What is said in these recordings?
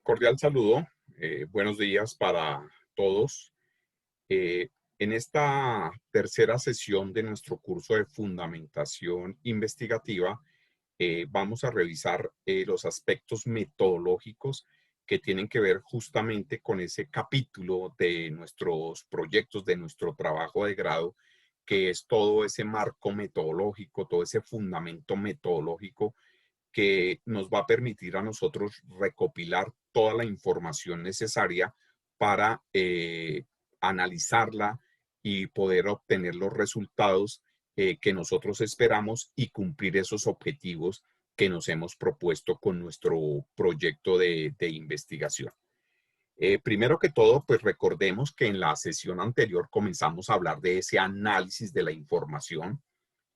Cordial saludo, buenos días para todos. En esta tercera sesión de nuestro curso de fundamentación investigativa, vamos a revisar los aspectos metodológicos que tienen que ver justamente con ese capítulo de nuestros proyectos, de nuestro trabajo de grado, que es todo ese marco metodológico, todo ese fundamento metodológico que nos va a permitir a nosotros recopilar toda la información necesaria para analizarla y poder obtener los resultados que nosotros esperamos y cumplir esos objetivos que nos hemos propuesto con nuestro proyecto de investigación. Primero que todo, pues recordemos que en la sesión anterior comenzamos a hablar de ese análisis de la información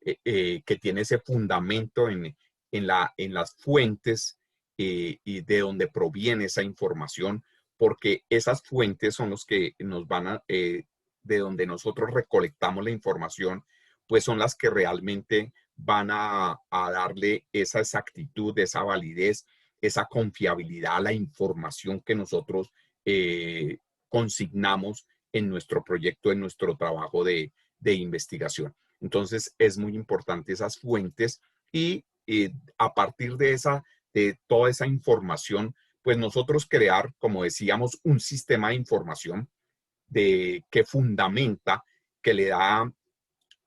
que tiene ese fundamento en las fuentes y de donde proviene esa información, porque esas fuentes son los que nos van de donde nosotros recolectamos la información, pues son las que realmente van a darle esa exactitud, esa validez, esa confiabilidad a la información que nosotros consignamos en nuestro proyecto, en nuestro trabajo de investigación. Entonces es muy importante esas fuentes y a partir de toda esa información, pues nosotros crear, como decíamos, un sistema de información que fundamenta, que le da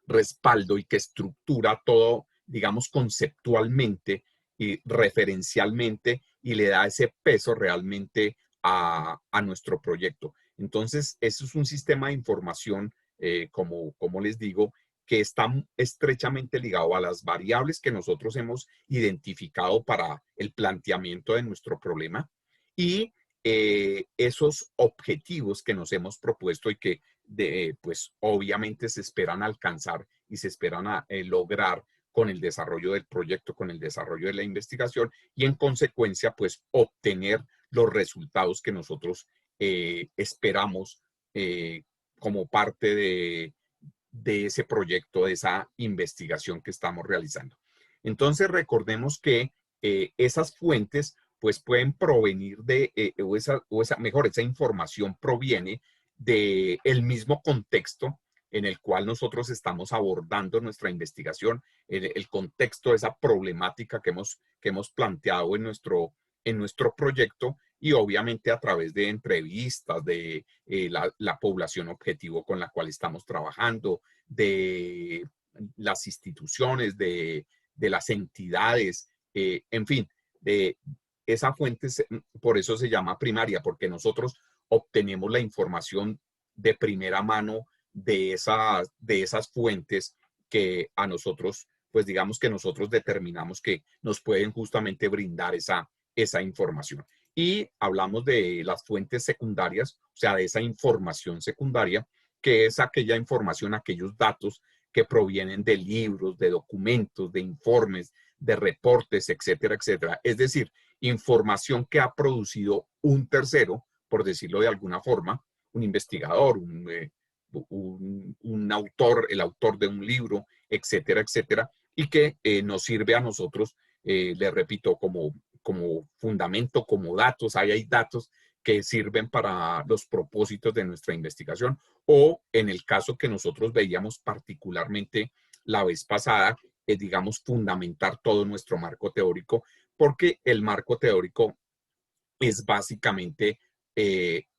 respaldo y que estructura todo, digamos, conceptualmente y referencialmente y le da ese peso realmente a nuestro proyecto. Entonces, eso es un sistema de información, como les digo, que está estrechamente ligado a las variables que nosotros hemos identificado para el planteamiento de nuestro problema y esos objetivos que nos hemos propuesto y que pues obviamente se esperan alcanzar y se esperan lograr con el desarrollo del proyecto, con el desarrollo de la investigación y en consecuencia pues obtener los resultados que nosotros esperamos como parte de ese proyecto, de esa investigación que estamos realizando. Entonces recordemos que esas fuentes pues pueden provenir mejor, esa información proviene del mismo contexto en el cual nosotros estamos abordando nuestra investigación, el contexto de esa problemática que hemos planteado en nuestro proyecto y obviamente a través de entrevistas de la población objetivo con la cual estamos trabajando, de las instituciones, de las entidades, en fin, de esa fuente, por eso se llama primaria, porque nosotros obtenemos la información de primera mano de esas fuentes que a nosotros, pues digamos que nosotros determinamos que nos pueden justamente brindar esa información. Y hablamos de las fuentes secundarias, o sea, de esa información secundaria, que es aquella información, aquellos datos que provienen de libros, de documentos, de informes, de reportes, etcétera, etcétera. Es decir, información que ha producido un tercero, por decirlo de alguna forma, un investigador, un autor, el autor de un libro, etcétera, etcétera, y que nos sirve a nosotros, le repito, como fundamento, como datos. Hay datos que sirven para los propósitos de nuestra investigación o en el caso que nosotros veíamos particularmente la vez pasada, digamos, fundamentar todo nuestro marco teórico, porque el marco teórico es básicamente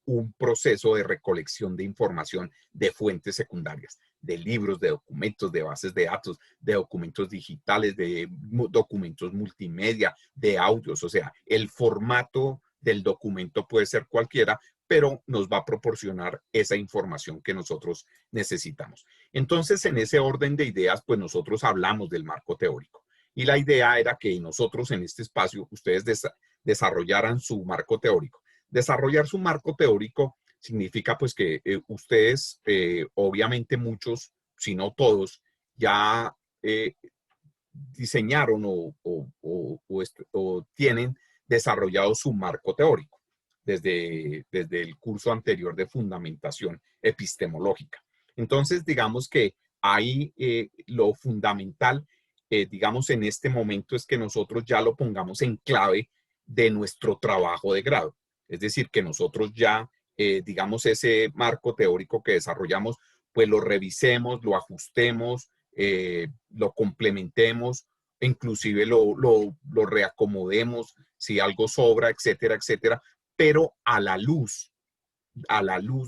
un proceso de recolección de información de fuentes secundarias, de libros, de documentos, de bases de datos, de documentos digitales, de documentos multimedia, de audios. O sea, el formato del documento puede ser cualquiera, pero nos va a proporcionar esa información que nosotros necesitamos. Entonces, en ese orden de ideas, pues nosotros hablamos del marco teórico. Y la idea era que nosotros en este espacio, ustedes desarrollaran su marco teórico. Desarrollar su marco teórico significa pues que ustedes, obviamente muchos, si no todos, ya diseñaron o tienen desarrollado su marco teórico desde el curso anterior de fundamentación epistemológica. Entonces, digamos que ahí lo fundamental, digamos, en este momento es que nosotros ya lo pongamos en clave de nuestro trabajo de grado. Es decir, que nosotros ya, digamos, ese marco teórico que desarrollamos, pues lo revisemos, lo ajustemos, lo complementemos, inclusive lo reacomodemos si algo sobra, etcétera, etcétera, pero a la luz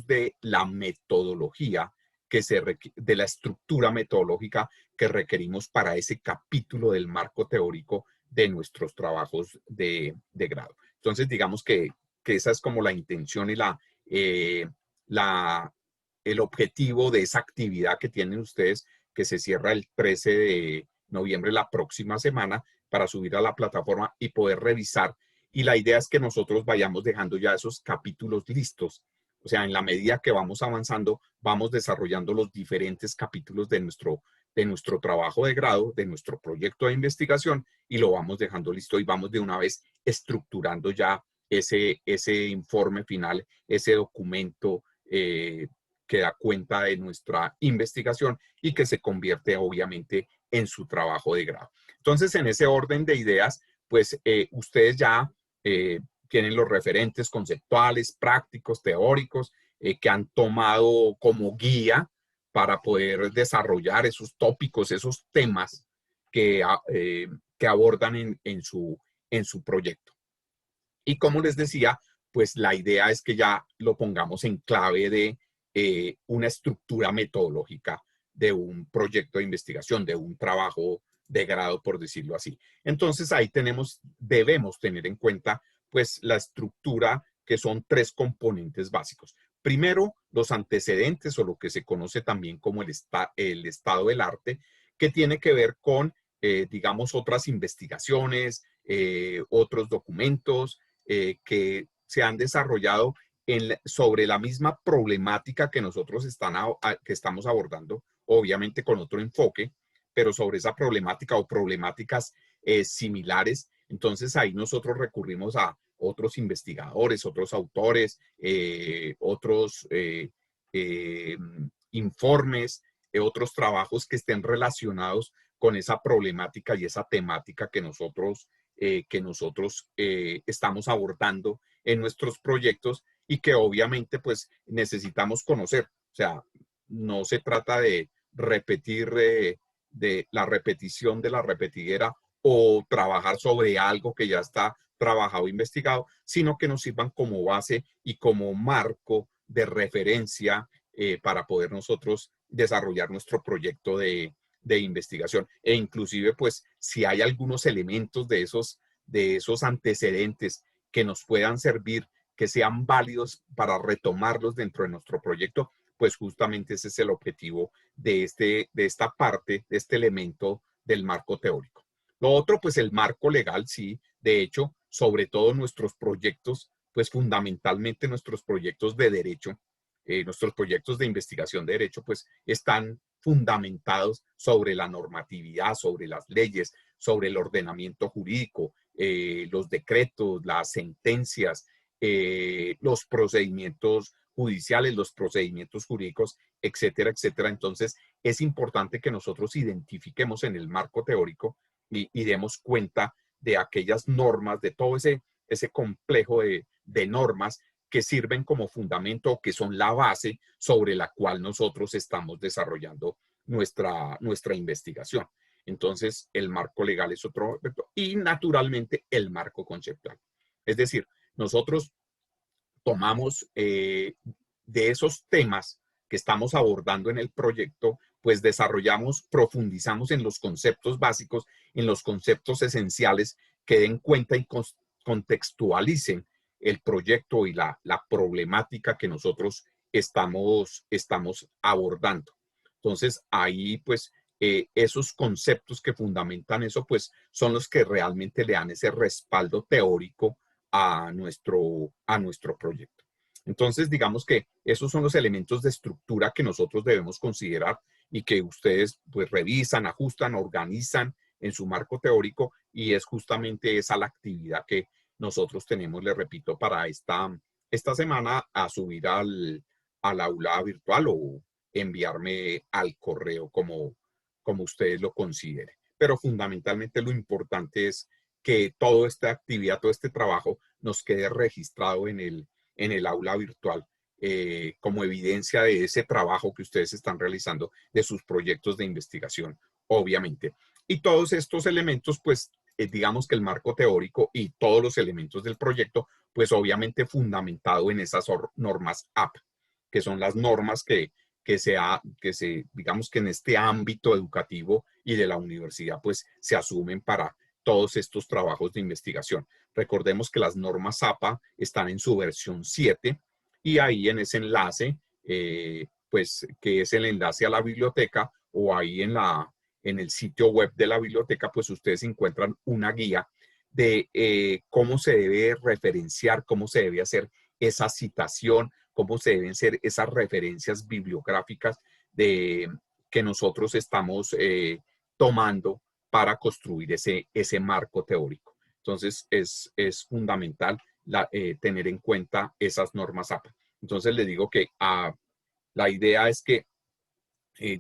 de la metodología de la estructura metodológica que requerimos para ese capítulo del marco teórico de nuestros trabajos de grado. Entonces, digamos que esa es como la intención y la, el objetivo de esa actividad que tienen ustedes, que se cierra el 13 de noviembre, la próxima semana, para subir a la plataforma y poder revisar. Y la idea es que nosotros vayamos dejando ya esos capítulos listos. O sea, en la medida que vamos avanzando, vamos desarrollando los diferentes capítulos de nuestro trabajo de grado, de nuestro proyecto de investigación, y lo vamos dejando listo y vamos de una vez estructurando ya ese informe final, ese documento que da cuenta de nuestra investigación y que se convierte obviamente en su trabajo de grado. Entonces, en ese orden de ideas, pues ustedes ya tienen los referentes conceptuales, prácticos, teóricos, que han tomado como guía para poder desarrollar esos tópicos, esos temas que abordan en su proyecto. Y como les decía, pues la idea es que ya lo pongamos en clave de una estructura metodológica de un proyecto de investigación, de un trabajo de grado, por decirlo así. Entonces ahí debemos tener en cuenta pues la estructura, que son tres componentes básicos. Primero, los antecedentes, o lo que se conoce también como el estado del arte, que tiene que ver con, digamos, otras investigaciones, otros documentos, que se han desarrollado sobre la misma problemática que nosotros que estamos abordando, obviamente con otro enfoque, pero sobre esa problemática o problemáticas similares. Entonces ahí nosotros recurrimos a otros investigadores, otros autores, otros eh, informes, otros trabajos que estén relacionados con esa problemática y esa temática que nosotros estamos abordando en nuestros proyectos y que obviamente pues necesitamos conocer. O sea, no se trata de repetir, de la repetición de la repetidera o trabajar sobre algo que ya está trabajado, investigado, sino que nos sirvan como base y como marco de referencia para poder nosotros desarrollar nuestro proyecto de investigación. E inclusive, pues, si hay algunos elementos de esos antecedentes que nos puedan servir, que sean válidos para retomarlos dentro de nuestro proyecto, pues justamente ese es el objetivo de esta parte, de este elemento del marco teórico. Lo otro, pues el marco legal, sí, de hecho, sobre todo nuestros proyectos, pues fundamentalmente nuestros proyectos de derecho, nuestros proyectos de investigación de derecho, pues están fundamentados sobre la normatividad, sobre las leyes, sobre el ordenamiento jurídico, los decretos, las sentencias, los procedimientos judiciales, los procedimientos jurídicos, etcétera, etcétera. Entonces, es importante que nosotros identifiquemos en el marco teórico y demos cuenta de aquellas normas, de todo ese complejo de normas que sirven como fundamento o que son la base sobre la cual nosotros estamos desarrollando nuestra investigación. Entonces, el marco legal es otro aspecto y naturalmente el marco conceptual. Es decir, nosotros tomamos de esos temas que estamos abordando en el proyecto, pues desarrollamos, profundizamos en los conceptos básicos, en los conceptos esenciales que den cuenta y contextualicen el proyecto y la problemática que nosotros estamos abordando. Entonces, ahí pues esos conceptos que fundamentan eso, pues son los que realmente le dan ese respaldo teórico a nuestro proyecto. Entonces, digamos que esos son los elementos de estructura que nosotros debemos considerar y que ustedes pues revisan, ajustan, organizan en su marco teórico, y es justamente esa la actividad que nosotros tenemos, le repito, para esta semana a subir al aula virtual o enviarme al correo como ustedes lo consideren. Pero fundamentalmente lo importante es que toda esta actividad, todo este trabajo, nos quede registrado en el aula virtual como evidencia de ese trabajo que ustedes están realizando, de sus proyectos de investigación, obviamente. Y todos estos elementos, pues, digamos que el marco teórico y todos los elementos del proyecto, pues obviamente fundamentado en esas normas AP, que son las normas digamos que en este ámbito educativo y de la universidad, pues se asumen para todos estos trabajos de investigación. Recordemos que las normas APA están en su versión 7 y ahí en ese enlace, pues que es el enlace a la biblioteca o ahí en el sitio web de la biblioteca, pues ustedes encuentran una guía de cómo se debe referenciar, cómo se debe hacer esa citación, cómo se deben ser esas referencias bibliográficas que nosotros estamos tomando para construir ese marco teórico. Entonces, es fundamental tener en cuenta esas normas APA. Entonces, les digo que la idea es que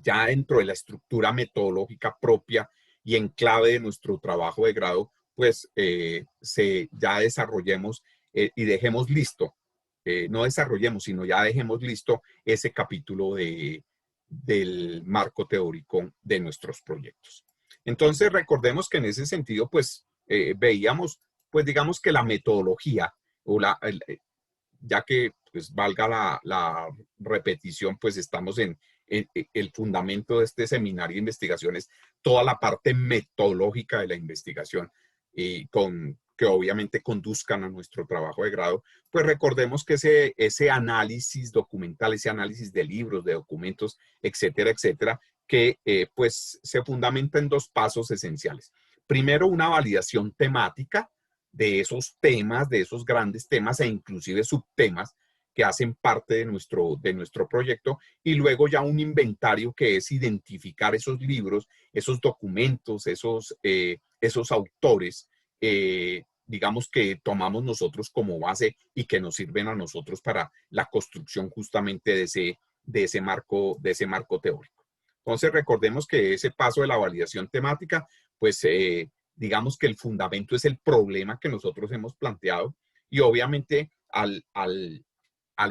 ya dentro de la estructura metodológica propia y en clave de nuestro trabajo de grado, pues ya desarrollemos y dejemos listo, no desarrollemos, sino ya dejemos listo ese capítulo del marco teórico de nuestros proyectos. Entonces, recordemos que en ese sentido, pues veíamos, pues digamos que la metodología, o ya que pues valga la repetición, pues estamos en el fundamento de este seminario de investigaciones, toda la parte metodológica de la investigación y que obviamente conduzcan a nuestro trabajo de grado, pues recordemos que ese análisis documental, ese análisis de libros, de documentos, etcétera, etcétera, que pues se fundamenta en dos pasos esenciales. Primero, una validación temática de esos temas, de esos grandes temas e inclusive subtemas que hacen parte de nuestro proyecto, y luego ya un inventario que es identificar esos libros, esos documentos, esos autores, digamos que tomamos nosotros como base y que nos sirven a nosotros para la construcción justamente de ese marco teórico. Entonces recordemos que ese paso de la validación temática, pues digamos que el fundamento es el problema que nosotros hemos planteado y obviamente al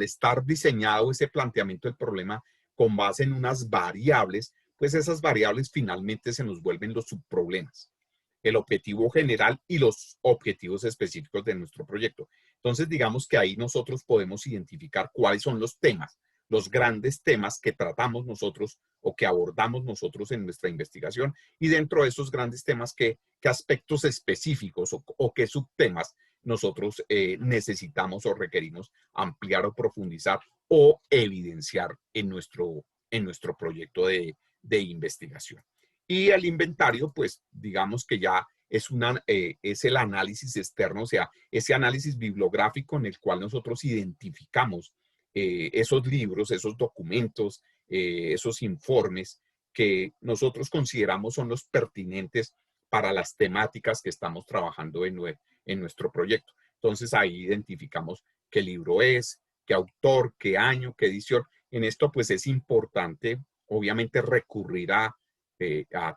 estar diseñado ese planteamiento del problema con base en unas variables, pues esas variables finalmente se nos vuelven los subproblemas, el objetivo general y los objetivos específicos de nuestro proyecto. Entonces, digamos que ahí nosotros podemos identificar cuáles son los temas, los grandes temas que tratamos nosotros o que abordamos nosotros en nuestra investigación, y dentro de esos grandes temas, qué aspectos específicos o qué subtemas nosotros necesitamos o requerimos ampliar o profundizar o evidenciar en nuestro proyecto de investigación. Y el inventario, pues digamos que ya es el análisis externo, o sea, ese análisis bibliográfico en el cual nosotros identificamos esos libros, esos documentos, esos informes que nosotros consideramos son los pertinentes para las temáticas que estamos trabajando en nuestro proyecto. Entonces ahí identificamos qué libro es, qué autor, qué año, qué edición. En esto pues es importante obviamente recurrir a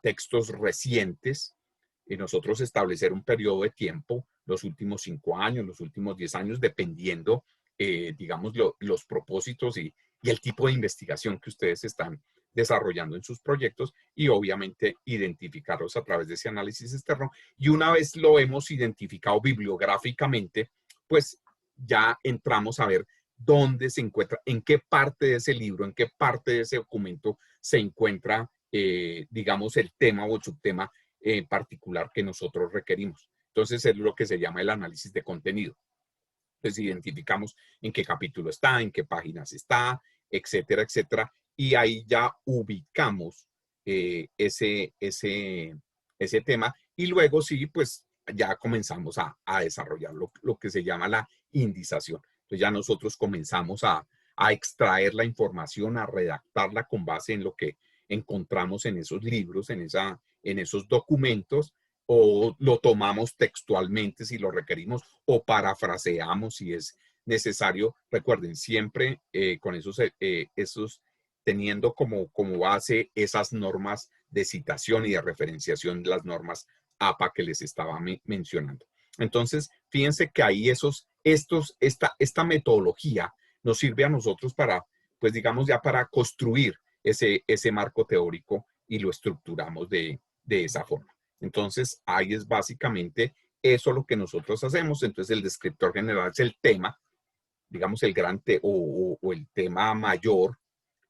textos recientes y nosotros establecer un periodo de tiempo, los últimos 5 años, los últimos 10 años, dependiendo, digamos, los propósitos y el tipo de investigación que ustedes están desarrollando en sus proyectos, y obviamente identificarlos a través de ese análisis externo. Y una vez lo hemos identificado bibliográficamente, pues ya entramos a ver dónde se encuentra, en qué parte de ese libro, en qué parte de ese documento se encuentra, digamos, el tema o el subtema particular que nosotros requerimos. Entonces es lo que se llama el análisis de contenido. Entonces identificamos en qué capítulo está, en qué páginas está, etcétera, etcétera. Y ahí ya ubicamos ese tema. Y luego sí, pues ya comenzamos a desarrollar lo que se llama la indización. Entonces ya nosotros comenzamos a extraer la información, a redactarla con base en lo que encontramos en esos libros, en esos documentos, o lo tomamos textualmente si lo requerimos, o parafraseamos si es necesario. Recuerden, siempre con esos teniendo como base esas normas de citación y de referenciación, las normas APA que les estaba mencionando. Entonces, fíjense que ahí esta metodología nos sirve a nosotros para, pues digamos, ya para construir ese marco teórico y lo estructuramos de esa forma. Entonces, ahí es básicamente eso lo que nosotros hacemos. Entonces, el descriptor general es el tema, digamos, el gran o el tema mayor,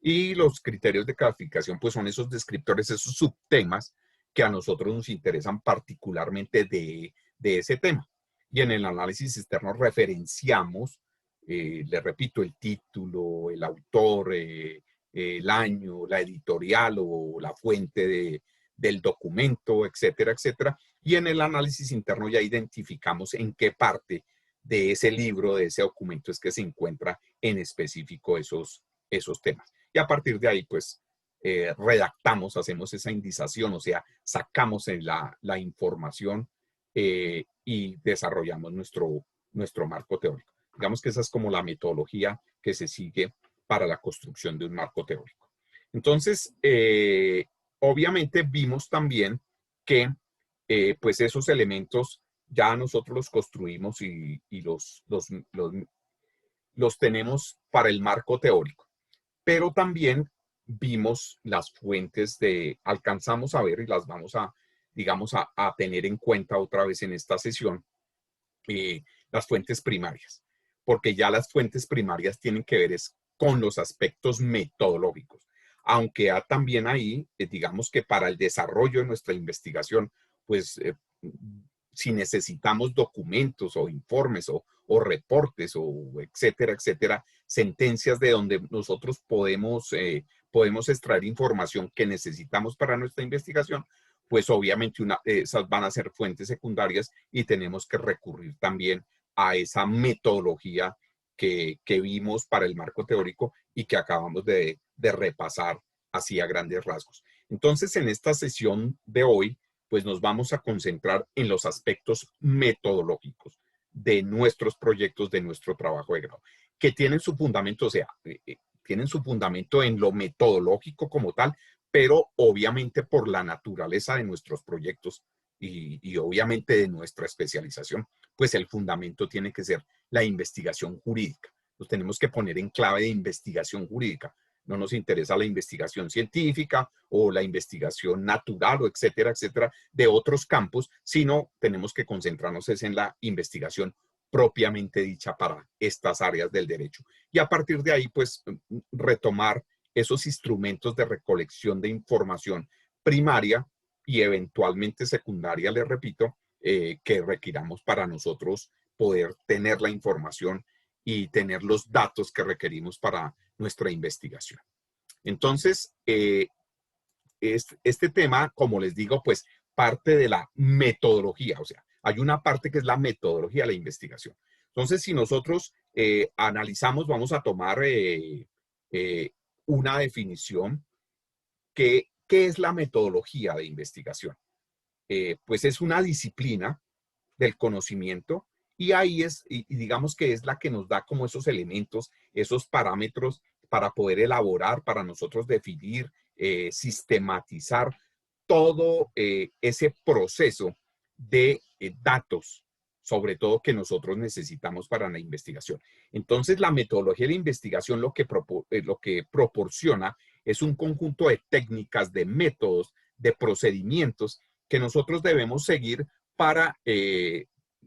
y los criterios de clasificación, pues son esos descriptores, esos subtemas que a nosotros nos interesan particularmente de ese tema. Y en el análisis externo referenciamos, le repito, el título, el autor, el año, la editorial o la fuente del documento, etcétera, etcétera. Y en el análisis interno ya identificamos en qué parte de ese libro, de ese documento es que se encuentra en específico esos temas. Y a partir de ahí, pues, redactamos, hacemos esa indización, o sea, sacamos la información y desarrollamos nuestro marco teórico. Digamos que esa es como la metodología que se sigue para la construcción de un marco teórico. Entonces, obviamente vimos también que pues esos elementos ya nosotros los construimos y los tenemos para el marco teórico. Pero también vimos las fuentes alcanzamos a ver y las vamos a, digamos, a tener en cuenta otra vez en esta sesión, las fuentes primarias, porque ya las fuentes primarias tienen que ver con los aspectos metodológicos, aunque también ahí, digamos que para el desarrollo de nuestra investigación, pues si necesitamos documentos o informes o reportes o etcétera, etcétera, sentencias de donde nosotros podemos extraer información que necesitamos para nuestra investigación, pues obviamente esas van a ser fuentes secundarias y tenemos que recurrir también a esa metodología que vimos para el marco teórico y que acabamos de repasar así a grandes rasgos. Entonces, en esta sesión de hoy, pues nos vamos a concentrar en los aspectos metodológicos de nuestros proyectos, de nuestro trabajo de grado, que tienen su fundamento, o sea, tienen su fundamento en lo metodológico como tal, pero obviamente por la naturaleza de nuestros proyectos y obviamente de nuestra especialización, pues el fundamento tiene que ser la investigación jurídica. Nos tenemos que poner en clave de investigación jurídica. No nos interesa la investigación científica o la investigación natural o etcétera, etcétera, de otros campos, sino tenemos que concentrarnos en la investigación propiamente dicha para estas áreas del derecho. Y a partir de ahí, pues, retomar esos instrumentos de recolección de información primaria y eventualmente secundaria, les repito, que requiramos para nosotros poder tener la información y tener los datos que requerimos para nuestra investigación. Entonces, este tema, como les digo, pues parte de la metodología, o sea, hay una parte que es la metodología de la investigación. Entonces, si nosotros analizamos, vamos a tomar una definición ¿qué es la metodología de investigación? Pues es una disciplina del conocimiento y ahí y digamos que es la que nos da como esos elementos, esos parámetros para poder elaborar, para nosotros definir, sistematizar todo ese proceso de datos, sobre todo que nosotros necesitamos para la investigación. Entonces, la metodología de la investigación lo que proporciona es un conjunto de técnicas, de métodos, de procedimientos que nosotros debemos seguir para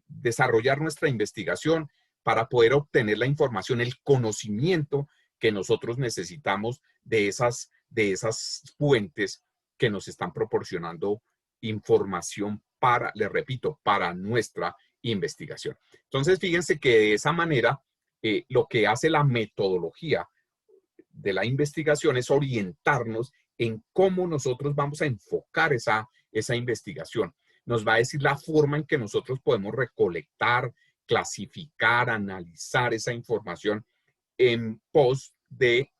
desarrollar nuestra investigación, para poder obtener la información, el conocimiento que nosotros necesitamos de esas fuentes que nos están proporcionando información para, les repito, para nuestra investigación. Entonces, fíjense que de esa manera, lo que hace la metodología de la investigación es orientarnos en cómo nosotros vamos a enfocar esa investigación. Nos va a decir la forma en que nosotros podemos recolectar, clasificar, analizar esa información en pos de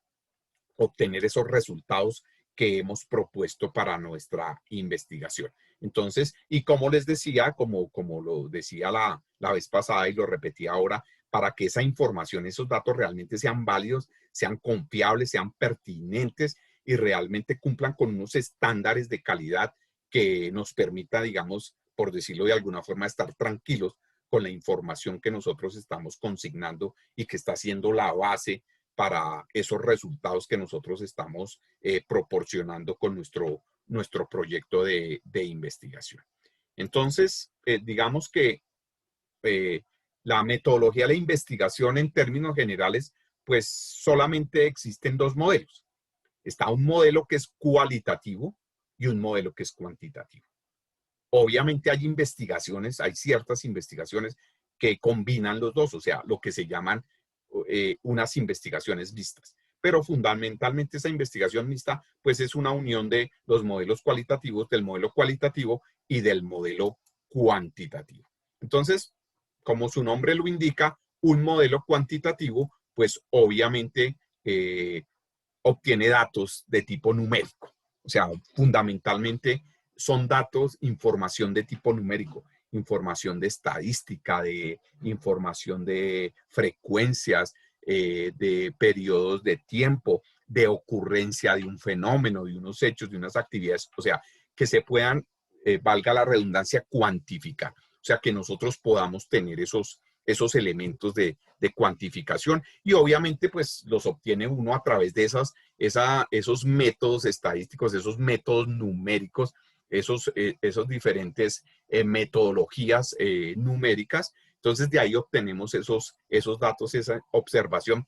obtener esos resultados que hemos propuesto para nuestra investigación. Entonces, y como les decía, como lo decía la vez pasada y lo repetí ahora, para que esa información, esos datos realmente sean válidos, sean confiables, sean pertinentes y realmente cumplan con unos estándares de calidad que nos permita, digamos, por decirlo de alguna forma, estar tranquilos con la información que nosotros estamos consignando y que está siendo la base para esos resultados que nosotros estamos proporcionando con nuestro proyecto de investigación. Entonces, digamos que la metodología de la investigación en términos generales, pues solamente existen dos modelos. Está un modelo que es cualitativo y un modelo que es cuantitativo. Obviamente hay investigaciones, hay ciertas investigaciones que combinan los dos, o sea, lo que se llaman unas investigaciones mixtas. Pero fundamentalmente esa investigación mixta, pues es una unión de los modelos cualitativos, del modelo cualitativo y del modelo cuantitativo. Entonces, como su nombre lo indica, un modelo cuantitativo, pues obviamente obtiene datos de tipo numérico. O sea, fundamentalmente son datos, información de tipo numérico, información de estadística, de información de frecuencias, de periodos de tiempo, de ocurrencia de un fenómeno, de unos hechos, de unas actividades, o sea, que se puedan, valga la redundancia, cuantificar. O sea, que nosotros podamos tener esos elementos de cuantificación y obviamente pues los obtiene uno a través de esos métodos estadísticos, esos métodos numéricos, esos diferentes metodologías numéricas. Entonces de ahí obtenemos esos datos, esa observación,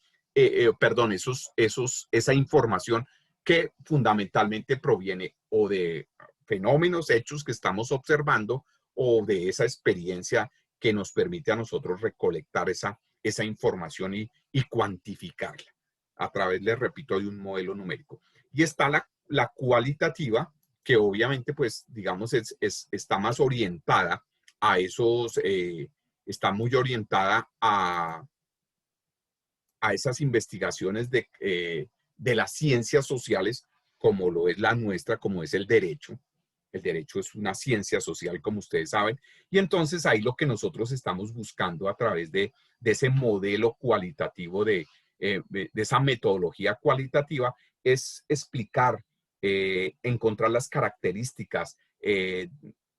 perdón, esa información que fundamentalmente proviene o de fenómenos, hechos que estamos observando o de esa experiencia que nos permite a nosotros recolectar esa información y cuantificarla a través, les repito, de un modelo numérico. Y está la cualitativa, que obviamente, pues, digamos, está más orientada a está muy orientada a esas investigaciones de las ciencias sociales, como lo es la nuestra, como es el derecho. El derecho es una ciencia social, como ustedes saben, y entonces ahí lo que nosotros estamos buscando a través de ese modelo cualitativo, de esa metodología cualitativa, es explicar, encontrar las características,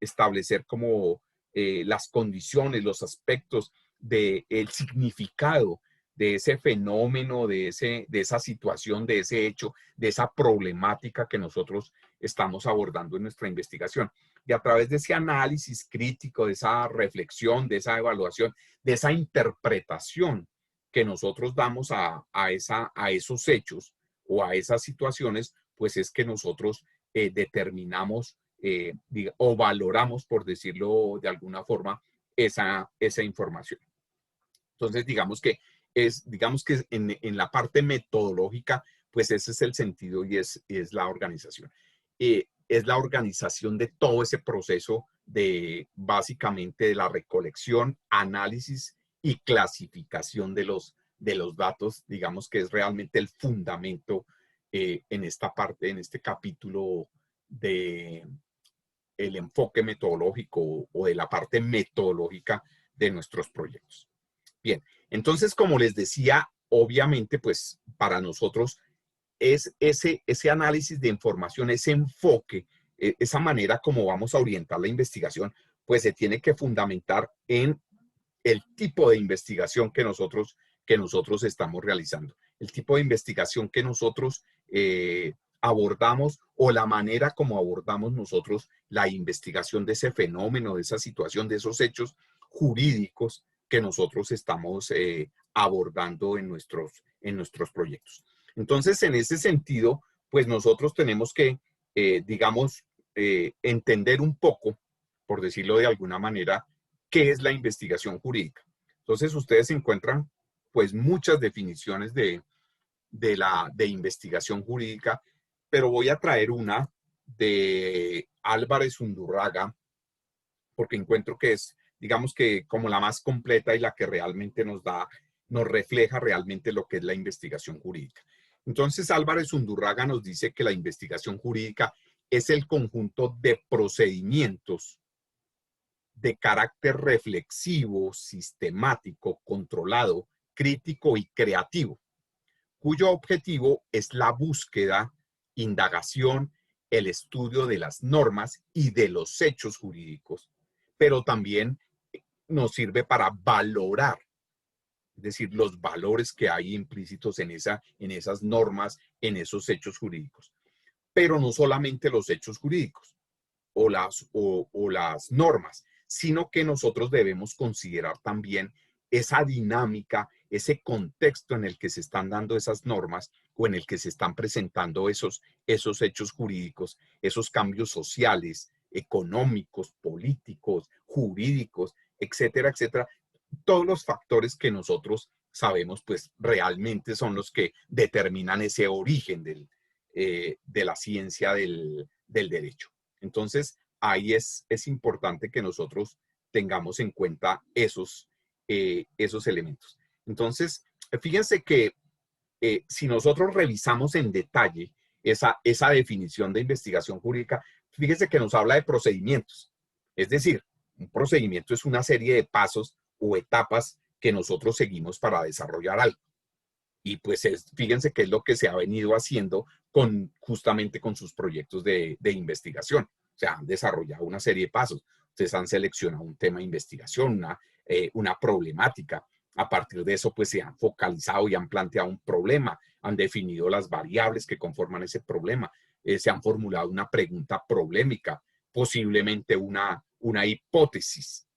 establecer como las condiciones, los aspectos del significado de ese fenómeno, de esa situación, de ese hecho, de esa problemática que nosotros estamos abordando en nuestra investigación. Y a través de ese análisis crítico, de esa reflexión, de esa evaluación, de esa interpretación que nosotros damos a esos hechos o a esas situaciones, pues es que nosotros determinamos o valoramos, por decirlo de alguna forma, esa información. Entonces, digamos que en la parte metodológica, pues ese es el sentido y es la organización. Es la organización de todo ese proceso de básicamente de la recolección, análisis y clasificación de los datos, digamos que es realmente el fundamento en esta parte, en este capítulo de el enfoque metodológico o de la parte metodológica de nuestros proyectos. Bien, entonces, como les decía, obviamente, pues para nosotros es ese análisis de información, ese enfoque, esa manera como vamos a orientar la investigación, pues se tiene que fundamentar en el tipo de investigación que nosotros estamos realizando, el tipo de investigación que nosotros abordamos o la manera como abordamos nosotros la investigación de ese fenómeno, de esa situación, de esos hechos jurídicos que nosotros estamos abordando en nuestros proyectos. Entonces, en ese sentido, pues nosotros tenemos que, digamos, entender un poco, por decirlo de alguna manera, qué es la investigación jurídica. Entonces, ustedes encuentran, pues, muchas definiciones de investigación jurídica, pero voy a traer una de Álvarez Undurraga, porque encuentro que es, digamos que como la más completa y la que realmente nos refleja realmente lo que es la investigación jurídica. Entonces, Álvarez Undurraga nos dice que la investigación jurídica es el conjunto de procedimientos de carácter reflexivo, sistemático, controlado, crítico y creativo, cuyo objetivo es la búsqueda, indagación, el estudio de las normas y de los hechos jurídicos, pero también nos sirve para valorar, es decir, los valores que hay implícitos en esas normas, en esos hechos jurídicos. Pero no solamente los hechos jurídicos o las normas, sino que nosotros debemos considerar también esa dinámica, ese contexto en el que se están dando esas normas o en el que se están presentando esos hechos jurídicos, esos cambios sociales, económicos, políticos, jurídicos, etcétera, etcétera. Todos los factores que nosotros sabemos, pues realmente son los que determinan ese origen de la ciencia del derecho. Entonces, ahí es importante que nosotros tengamos en cuenta esos elementos. Entonces, fíjense que si nosotros revisamos en detalle esa definición de investigación jurídica, fíjense que nos habla de procedimientos. Es decir, un procedimiento es una serie de pasos o etapas que nosotros seguimos para desarrollar algo. Y pues fíjense qué es lo que se ha venido haciendo justamente con sus proyectos de investigación. O sea, han desarrollado una serie de pasos. Ustedes han seleccionado un tema de investigación, una problemática. A partir de eso, pues se han focalizado y han planteado un problema, han definido las variables que conforman ese problema, se han formulado una pregunta problemática, posiblemente una hipótesis.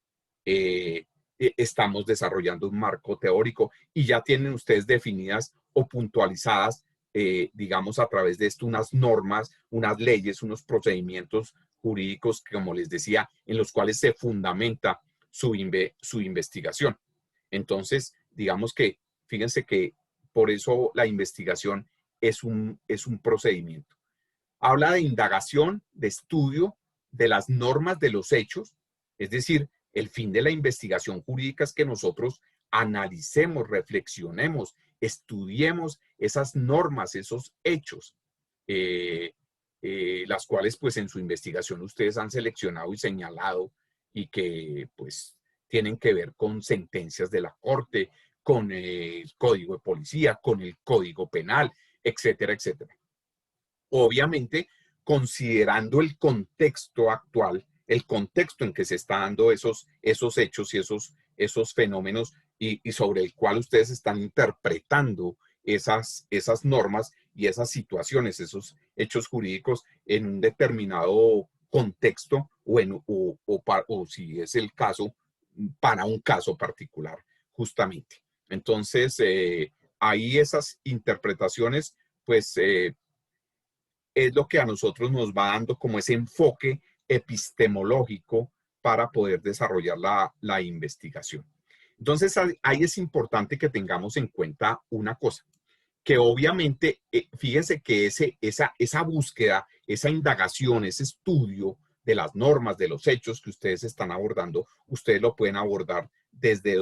Estamos desarrollando un marco teórico y ya tienen ustedes definidas o puntualizadas, digamos, a través de esto, unas normas, unas leyes, unos procedimientos jurídicos, como les decía, en los cuales se fundamenta su investigación. Entonces, digamos que, fíjense que por eso la investigación es un procedimiento. Habla de indagación, de estudio de las normas de los hechos, es decir, el fin de la investigación jurídica es que nosotros analicemos, reflexionemos, estudiemos esas normas, esos hechos, las cuales pues en su investigación ustedes han seleccionado y señalado y que pues tienen que ver con sentencias de la Corte, con el Código de Policía, con el Código Penal, etcétera, etcétera. Obviamente, considerando el contexto actual, el contexto en que se están dando esos hechos y esos fenómenos y sobre el cual ustedes están interpretando esas normas y esas situaciones, esos hechos jurídicos en un determinado contexto o si es el caso, para un caso particular, justamente. Entonces, ahí esas interpretaciones, pues, es lo que a nosotros nos va dando como ese enfoque epistemológico para poder desarrollar la investigación. Entonces, ahí es importante que tengamos en cuenta una cosa, que obviamente, fíjense que esa búsqueda, esa indagación, ese estudio de las normas, de los hechos que ustedes están abordando, ustedes lo pueden abordar desde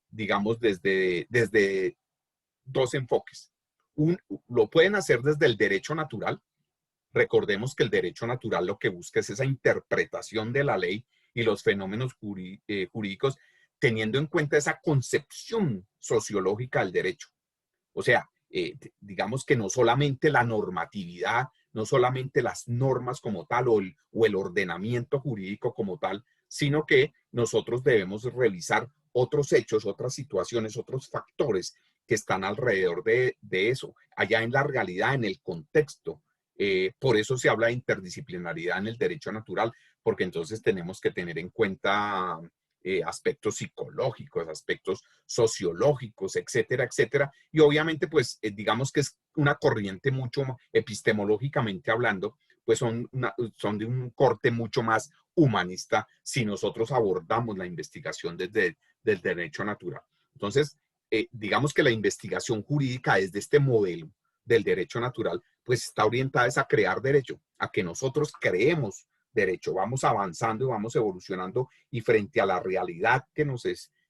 digamos, desde dos enfoques. Lo pueden hacer desde el derecho natural. Recordemos que el derecho natural lo que busca es esa interpretación de la ley y los fenómenos jurídicos, teniendo en cuenta esa concepción sociológica del derecho. O sea, digamos que no solamente la normatividad, no solamente las normas como tal o el ordenamiento jurídico como tal, sino que nosotros debemos revisar otros hechos, otras situaciones, otros factores que están alrededor de eso, allá en la realidad, en el contexto. Por eso se habla de interdisciplinaridad en el derecho natural, porque entonces tenemos que tener en cuenta aspectos psicológicos, aspectos sociológicos, etcétera, etcétera. Y obviamente, pues, digamos que es una corriente mucho epistemológicamente hablando, pues son de un corte mucho más humanista si nosotros abordamos la investigación desde el derecho natural. Entonces, digamos que la investigación jurídica desde este modelo del derecho natural, pues está orientada a crear derecho, a que nosotros creemos derecho, vamos avanzando y vamos evolucionando y frente a la realidad que nos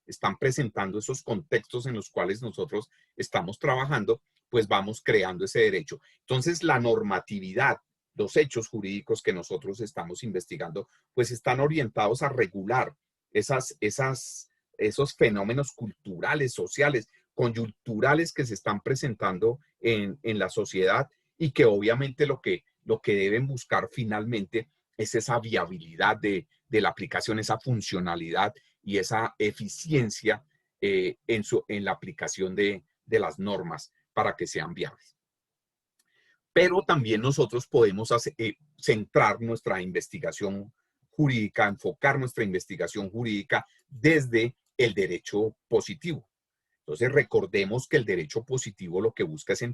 están presentando esos contextos en los cuales nosotros estamos trabajando, pues vamos creando ese derecho. Entonces, la normatividad, los hechos jurídicos que nosotros estamos investigando, pues están orientados a regular esos fenómenos culturales, sociales, coyunturales que se están presentando en la sociedad y que obviamente lo que deben buscar finalmente es esa viabilidad de la aplicación, esa funcionalidad y esa eficiencia en la aplicación de las normas para que sean viables. Pero también nosotros podemos centrar nuestra investigación jurídica, enfocar nuestra investigación jurídica desde el derecho positivo. Entonces, recordemos que el derecho positivo lo que busca es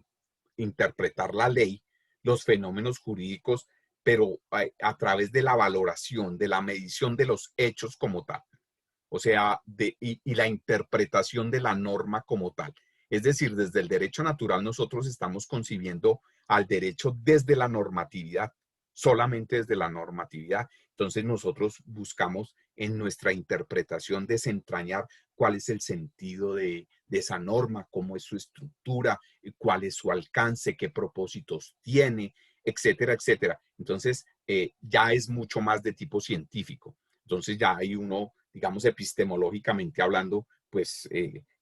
interpretar la ley, los fenómenos jurídicos, pero a través de la valoración, de la medición de los hechos como tal. O sea, y la interpretación de la norma como tal. Es decir, desde el derecho natural nosotros estamos concibiendo al derecho desde la normatividad, solamente desde la normatividad. Entonces nosotros buscamos en nuestra interpretación desentrañar cuál es el sentido de esa norma, cómo es su estructura, cuál es su alcance, qué propósitos tiene, etcétera, etcétera. Entonces ya es mucho más de tipo científico. Entonces ya hay uno, digamos, epistemológicamente hablando, pues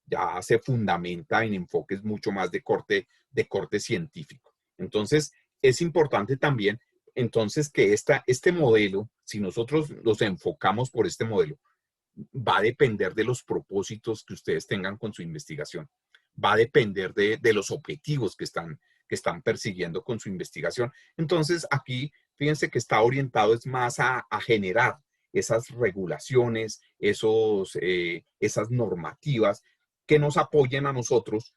ya se fundamenta en enfoques mucho más de corte científico. Entonces, es importante también, entonces, que este modelo, si nosotros nos enfocamos por este modelo, va a depender de los propósitos que ustedes tengan con su investigación. Va a depender de los objetivos que están persiguiendo con su investigación. Entonces, aquí, fíjense que está orientado es más a generar esas regulaciones, esas normativas que nos apoyen a nosotros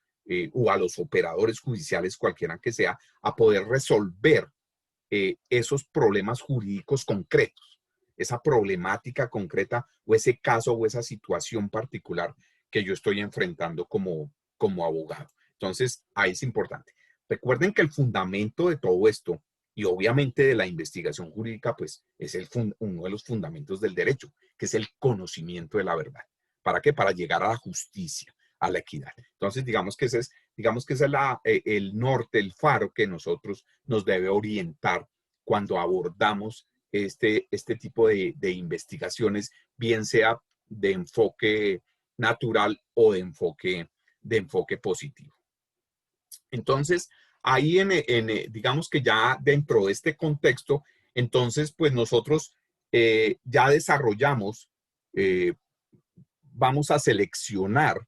o a los operadores judiciales, cualquiera que sea, a poder resolver esos problemas jurídicos concretos, esa problemática concreta o ese caso o esa situación particular que yo estoy enfrentando como abogado. Entonces, ahí es importante. Recuerden que el fundamento de todo esto y obviamente de la investigación jurídica, pues es uno de los fundamentos del derecho, que es el conocimiento de la verdad. ¿Para qué? Para llegar a la justicia, a la equidad. Entonces, digamos que ese es el norte, el faro que nosotros nos debe orientar cuando abordamos este tipo de investigaciones, bien sea de enfoque natural o de enfoque positivo. Entonces, ahí digamos que ya dentro de este contexto, entonces, pues nosotros ya desarrollamos, eh, vamos a seleccionar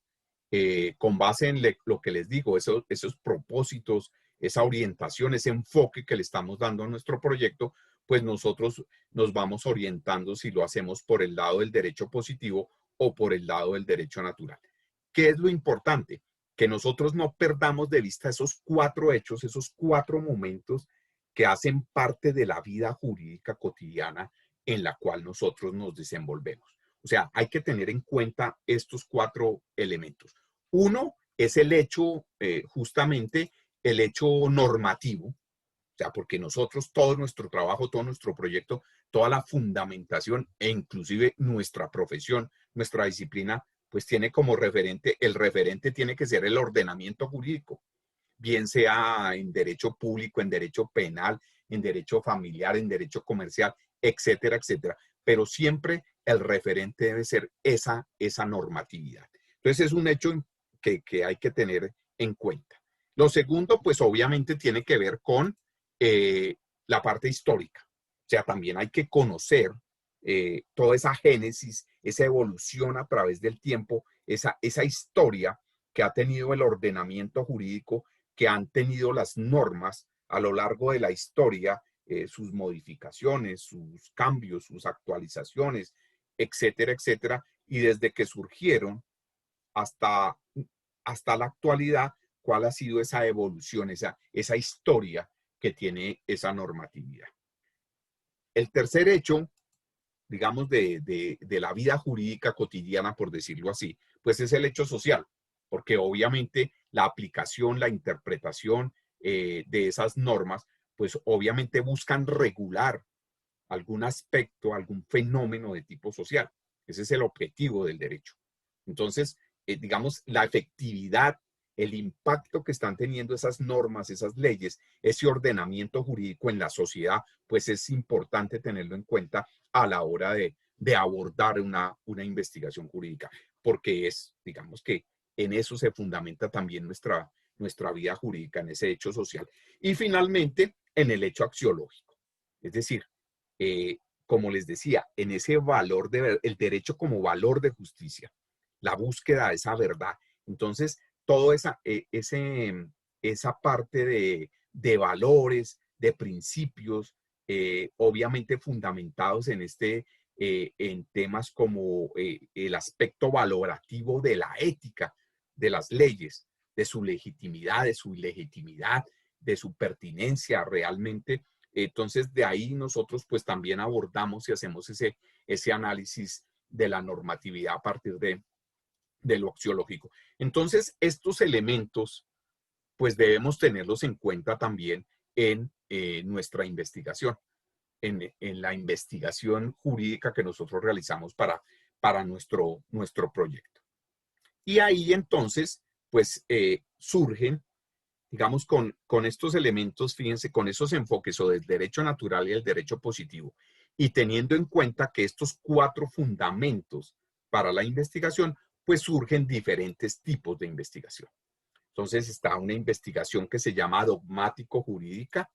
con base en lo que les digo, esos propósitos, esa orientación, ese enfoque que le estamos dando a nuestro proyecto, pues nosotros nos vamos orientando si lo hacemos por el lado del derecho positivo o por el lado del derecho natural. ¿Qué es lo importante? Que nosotros no perdamos de vista esos 4 hechos, esos 4 momentos que hacen parte de la vida jurídica cotidiana en la cual nosotros nos desenvolvemos. O sea, hay que tener en cuenta estos 4 elementos. Uno es el hecho, justamente el hecho normativo, o sea, porque nosotros, todo nuestro trabajo, todo nuestro proyecto, toda la fundamentación e inclusive nuestra profesión, nuestra disciplina, pues tiene como referente, el referente tiene que ser el ordenamiento jurídico, bien sea en derecho público, en derecho penal, en derecho familiar, en derecho comercial, etcétera, etcétera. Pero siempre el referente debe ser esa normatividad. Entonces es un hecho que hay que tener en cuenta. Lo segundo, pues obviamente tiene que ver con la parte histórica. O sea, también hay que conocer toda esa génesis, esa evolución a través del tiempo, esa historia que ha tenido el ordenamiento jurídico, que han tenido las normas a lo largo de la historia, sus modificaciones, sus cambios, sus actualizaciones, etcétera, etcétera, y desde que surgieron hasta, hasta la actualidad, cuál ha sido esa evolución, esa historia que tiene esa normatividad. El tercer hecho, digamos, de la vida jurídica cotidiana, por decirlo así, pues es el hecho social, porque obviamente la aplicación, la interpretación de esas normas, pues obviamente buscan regular algún aspecto, algún fenómeno de tipo social. Ese es el objetivo del derecho. Entonces, digamos, la efectividad, el impacto que están teniendo esas normas, esas leyes, ese ordenamiento jurídico en la sociedad, pues es importante tenerlo en cuenta a la hora de abordar una investigación jurídica, porque digamos que en eso se fundamenta también nuestra vida jurídica, en ese hecho social. Y finalmente, en el hecho axiológico. Es decir, como les decía, en ese valor el derecho como valor de justicia, la búsqueda de esa verdad. Entonces, toda esa parte de valores, de principios, obviamente fundamentados en temas como el aspecto valorativo de la ética de las leyes, de su legitimidad, de su ilegitimidad, de su pertinencia realmente. Entonces, de ahí nosotros pues también abordamos y hacemos ese análisis de la normatividad a partir de lo axiológico. Entonces, estos elementos pues debemos tenerlos en cuenta también en nuestra investigación, en la investigación jurídica que nosotros realizamos para nuestro proyecto. Y ahí entonces, pues surgen, digamos, con estos elementos, fíjense, con esos enfoques o del derecho natural y el derecho positivo, y teniendo en cuenta que estos 4 fundamentos para la investigación, pues surgen diferentes tipos de investigación. Entonces está una investigación que se llama dogmático-jurídica,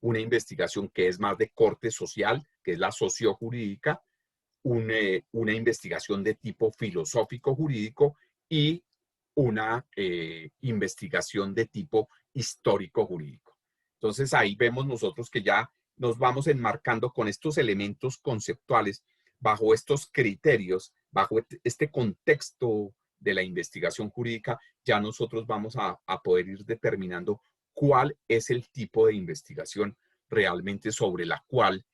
una investigación que es más de corte social, que es la sociojurídica, una investigación de tipo filosófico-jurídico y una investigación de tipo histórico-jurídico. Entonces ahí vemos nosotros que ya nos vamos enmarcando con estos elementos conceptuales, bajo estos criterios, bajo este contexto de la investigación jurídica, ya nosotros vamos a poder ir determinando cuál es el tipo de investigación realmente sobre la cual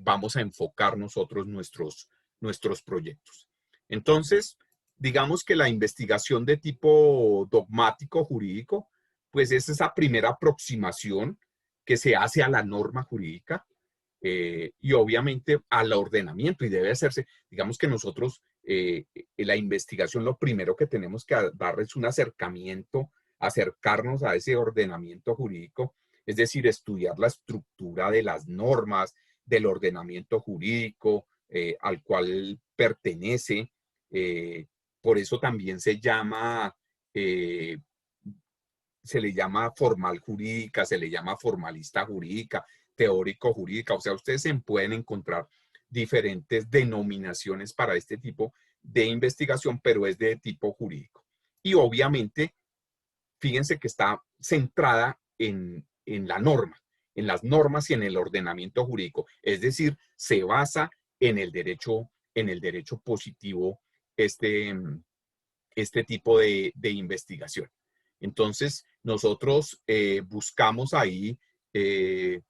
vamos a enfocar nosotros nuestros proyectos. Entonces, digamos que la investigación de tipo dogmático jurídico, pues es esa primera aproximación que se hace a la norma jurídica y obviamente al ordenamiento y debe hacerse, digamos que nosotros en la investigación lo primero que tenemos que dar es un acercamiento, acercarnos a ese ordenamiento jurídico, es decir, estudiar la estructura de las normas, del ordenamiento jurídico al cual pertenece. Por eso también eh, se le llama formal jurídica, se le llama formalista jurídica, teórico jurídica. O sea, ustedes se pueden encontrar diferentes denominaciones para este tipo de investigación, pero es de tipo jurídico. Y obviamente, fíjense que está centrada en la norma, en las normas y en el ordenamiento jurídico. Es decir, se basa en el derecho positivo este, este tipo de investigación. Entonces, nosotros buscamos ahí, eh,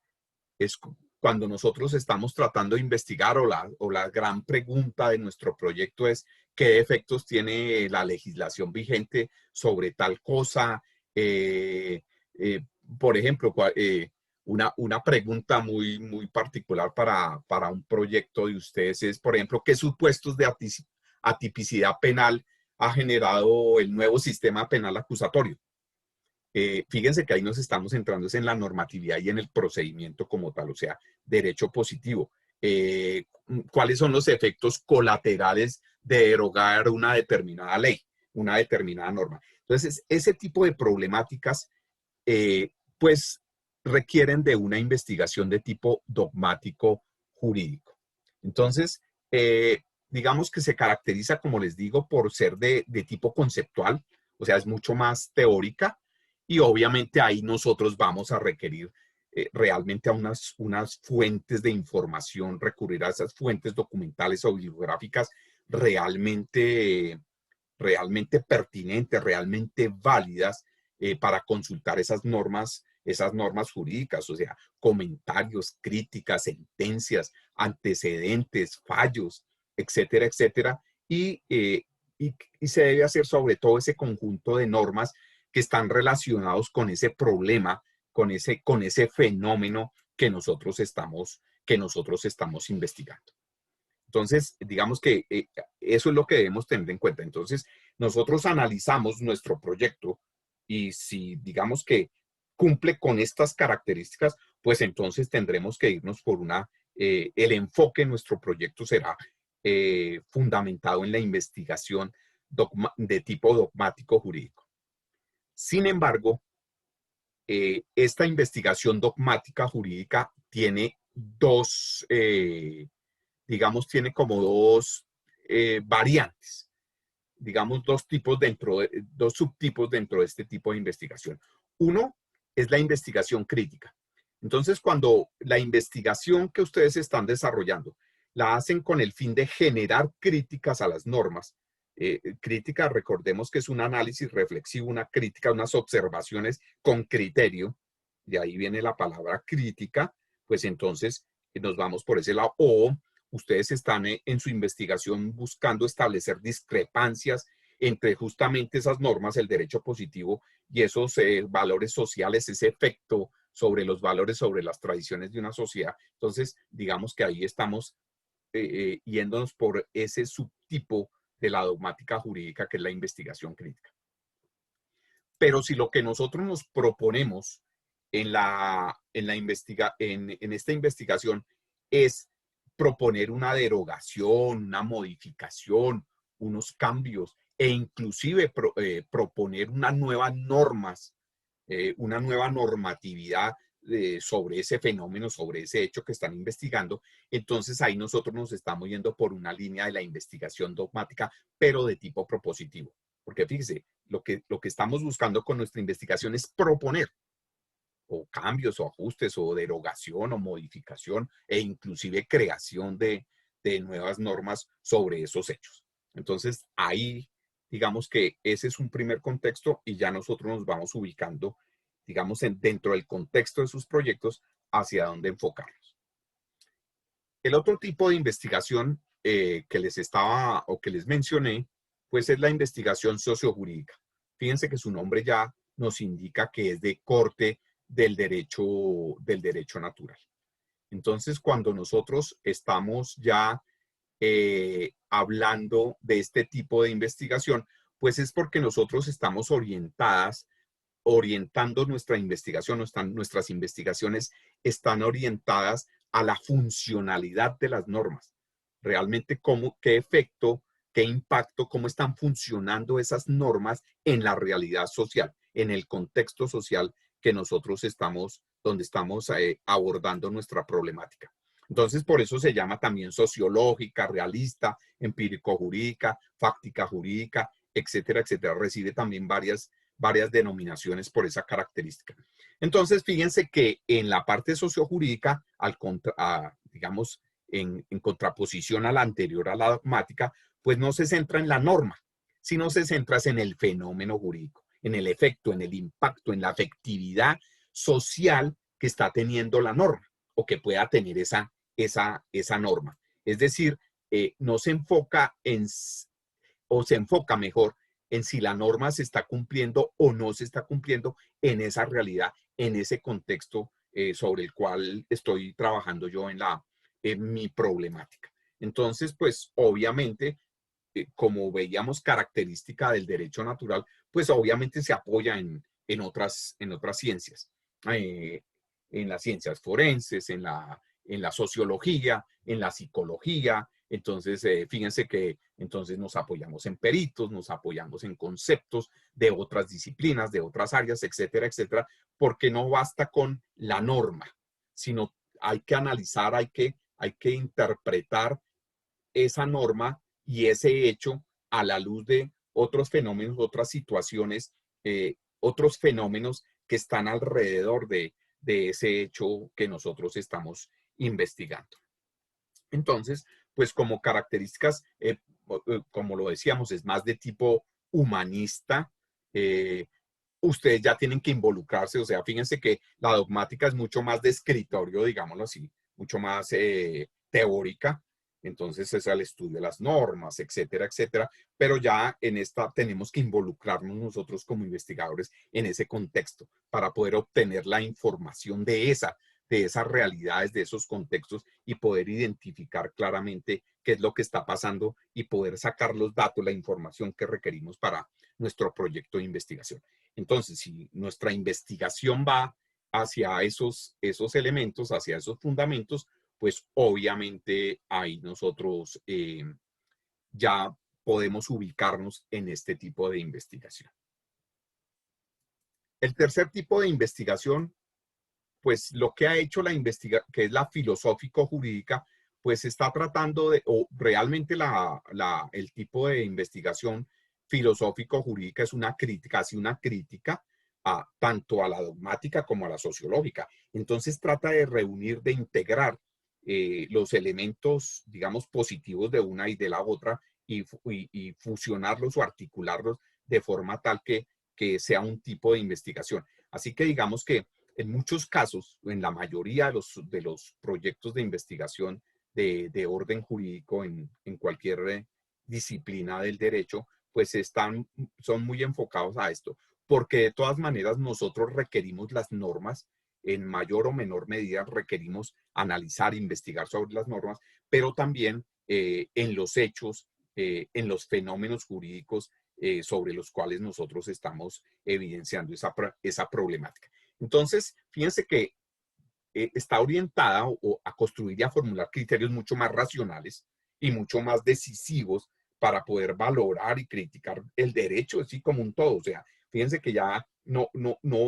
es cuando nosotros estamos tratando de investigar o la gran pregunta de nuestro proyecto es qué efectos tiene la legislación vigente sobre tal cosa. Eh, eh, por ejemplo, una pregunta muy particular para un proyecto de ustedes es, por ejemplo, ¿qué supuestos de atipicidad penal ha generado el nuevo sistema penal acusatorio? Fíjense que ahí nos estamos centrando en la normatividad y en el procedimiento como tal, o sea, derecho positivo. ¿Cuáles son los efectos colaterales de derogar una determinada ley, una determinada norma? Entonces, ese tipo de problemáticas, pues, requieren de una investigación de tipo dogmático jurídico. Entonces, digamos que se caracteriza, como les digo, por ser de tipo conceptual, o sea, es mucho más teórica, y obviamente ahí nosotros vamos a requerir realmente a unas fuentes de información, recurrir a esas fuentes documentales o bibliográficas realmente pertinentes, realmente válidas para consultar esas normas jurídicas, o sea, comentarios, críticas, sentencias, antecedentes, fallos, etcétera, etcétera. Y se debe hacer sobre todo ese conjunto de normas que están relacionados con ese problema, con ese fenómeno que nosotros estamos investigando. Entonces, digamos que eso es lo que debemos tener en cuenta. Entonces, nosotros analizamos nuestro proyecto y si digamos que cumple con estas características, pues entonces tendremos que irnos por el enfoque de nuestro proyecto será fundamentado en la investigación de tipo dogmático jurídico. Sin embargo, esta investigación dogmática jurídica tiene digamos, tiene como dos variantes, digamos, dos subtipos dentro de este tipo de investigación. Uno es la investigación crítica. Entonces, cuando la investigación que ustedes están desarrollando la hacen con el fin de generar críticas a las normas, crítica, recordemos que es un análisis reflexivo, una crítica, unas observaciones con criterio, de ahí viene la palabra crítica, pues entonces nos vamos por ese lado. O ustedes están en su investigación buscando establecer discrepancias entre justamente esas normas, el derecho positivo y esos valores sociales, ese efecto sobre los valores, sobre las tradiciones de una sociedad. Entonces, digamos que ahí estamos yéndonos por ese subtipo de la dogmática jurídica que es la investigación crítica. Pero si lo que nosotros nos proponemos en esta investigación es proponer una derogación, una modificación, unos cambios e inclusive proponer unas nuevas normas, una nueva normatividad sobre ese fenómeno, sobre ese hecho que están investigando, entonces ahí nosotros nos estamos yendo por una línea de la investigación dogmática, pero de tipo propositivo. Porque fíjese, lo que estamos buscando con nuestra investigación es proponer o cambios o ajustes o derogación o modificación e inclusive creación de nuevas normas sobre esos hechos. Entonces, ahí digamos que ese es un primer contexto y ya nosotros nos vamos ubicando, digamos, dentro del contexto de sus proyectos hacia dónde enfocarlos. El otro tipo de investigación que les estaba o que les mencioné, pues es la investigación sociojurídica. Fíjense que su nombre ya nos indica que es de corte del derecho natural. Entonces, cuando nosotros estamos ya hablando de este tipo de investigación, pues es porque nosotros estamos orientando nuestra investigación, nuestras investigaciones están orientadas a la funcionalidad de las normas. Realmente, qué efecto, qué impacto, cómo están funcionando esas normas en la realidad social, en el contexto social que nosotros donde estamos abordando nuestra problemática. Entonces, por eso se llama también sociológica, realista, empírico-jurídica, fáctica jurídica, etcétera, etcétera. Recibe también varias denominaciones por esa característica. Entonces, fíjense que en la parte sociojurídica, digamos, en contraposición a la anterior, a la dogmática, pues no se centra en la norma, sino se centra en el fenómeno jurídico, en el efecto, en el impacto, en la afectividad social que está teniendo la norma o que pueda tener esa norma. Es decir, no se enfoca o se enfoca mejor en si la norma se está cumpliendo o no se está cumpliendo en esa realidad, en ese contexto sobre el cual estoy trabajando yo en mi problemática. Entonces, pues obviamente, como veíamos característica del derecho natural, pues obviamente se apoya en otras ciencias, eh, en las ciencias forenses, en la sociología, en la psicología. Entonces, fíjense que entonces nos apoyamos en peritos, nos apoyamos en conceptos de otras disciplinas, de otras áreas, etcétera, etcétera, porque no basta con la norma, sino hay que analizar, hay que interpretar esa norma y ese hecho a la luz de otros fenómenos, otras situaciones, otros fenómenos que están alrededor de ese hecho que nosotros estamos investigando. Entonces, pues como características, como lo decíamos, es más de tipo humanista. Ustedes ya tienen que involucrarse, o sea, fíjense que la dogmática es mucho más de escritorio, digámoslo así, mucho más teórica. Entonces es el estudio de las normas, etcétera, etcétera. Pero ya en esta tenemos que involucrarnos nosotros como investigadores en ese contexto para poder obtener la información de esas realidades, de esos contextos y poder identificar claramente qué es lo que está pasando y poder sacar los datos, la información que requerimos para nuestro proyecto de investigación. Entonces, si nuestra investigación va hacia esos elementos, hacia esos fundamentos, pues obviamente ahí nosotros ya podemos ubicarnos en este tipo de investigación. El tercer tipo de investigación, pues lo que ha hecho que es la filosófico-jurídica, pues está tratando de, o realmente el tipo de investigación filosófico-jurídica es una crítica, casi una crítica tanto a la dogmática como a la sociológica. Entonces trata de reunir, de integrar los elementos, digamos, positivos de una y de la otra y fusionarlos o articularlos de forma tal que sea un tipo de investigación. Así que digamos que en muchos casos, en la mayoría de los proyectos de investigación de orden jurídico en cualquier disciplina del derecho, pues son muy enfocados a esto, porque de todas maneras nosotros requerimos las normas, en mayor o menor medida requerimos analizar, investigar sobre las normas, pero también en los hechos, en los fenómenos jurídicos sobre los cuales nosotros estamos evidenciando esa problemática. Entonces, fíjense que está orientada a construir y a formular criterios mucho más racionales y mucho más decisivos para poder valorar y criticar el derecho así como un todo. O sea, fíjense que ya no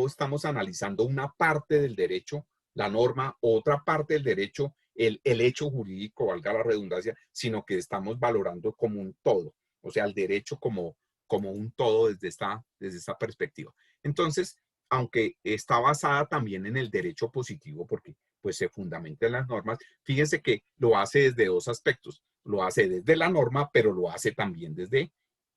estamos analizando una parte del derecho, la norma, otra parte del derecho, el hecho jurídico, valga la redundancia, sino que estamos valorando como un todo. O sea, el derecho como un todo desde esta perspectiva. Entonces, aunque está basada también en el derecho positivo, porque pues se fundamenta en las normas, fíjense que lo hace desde dos aspectos. Lo hace desde la norma, pero lo hace también desde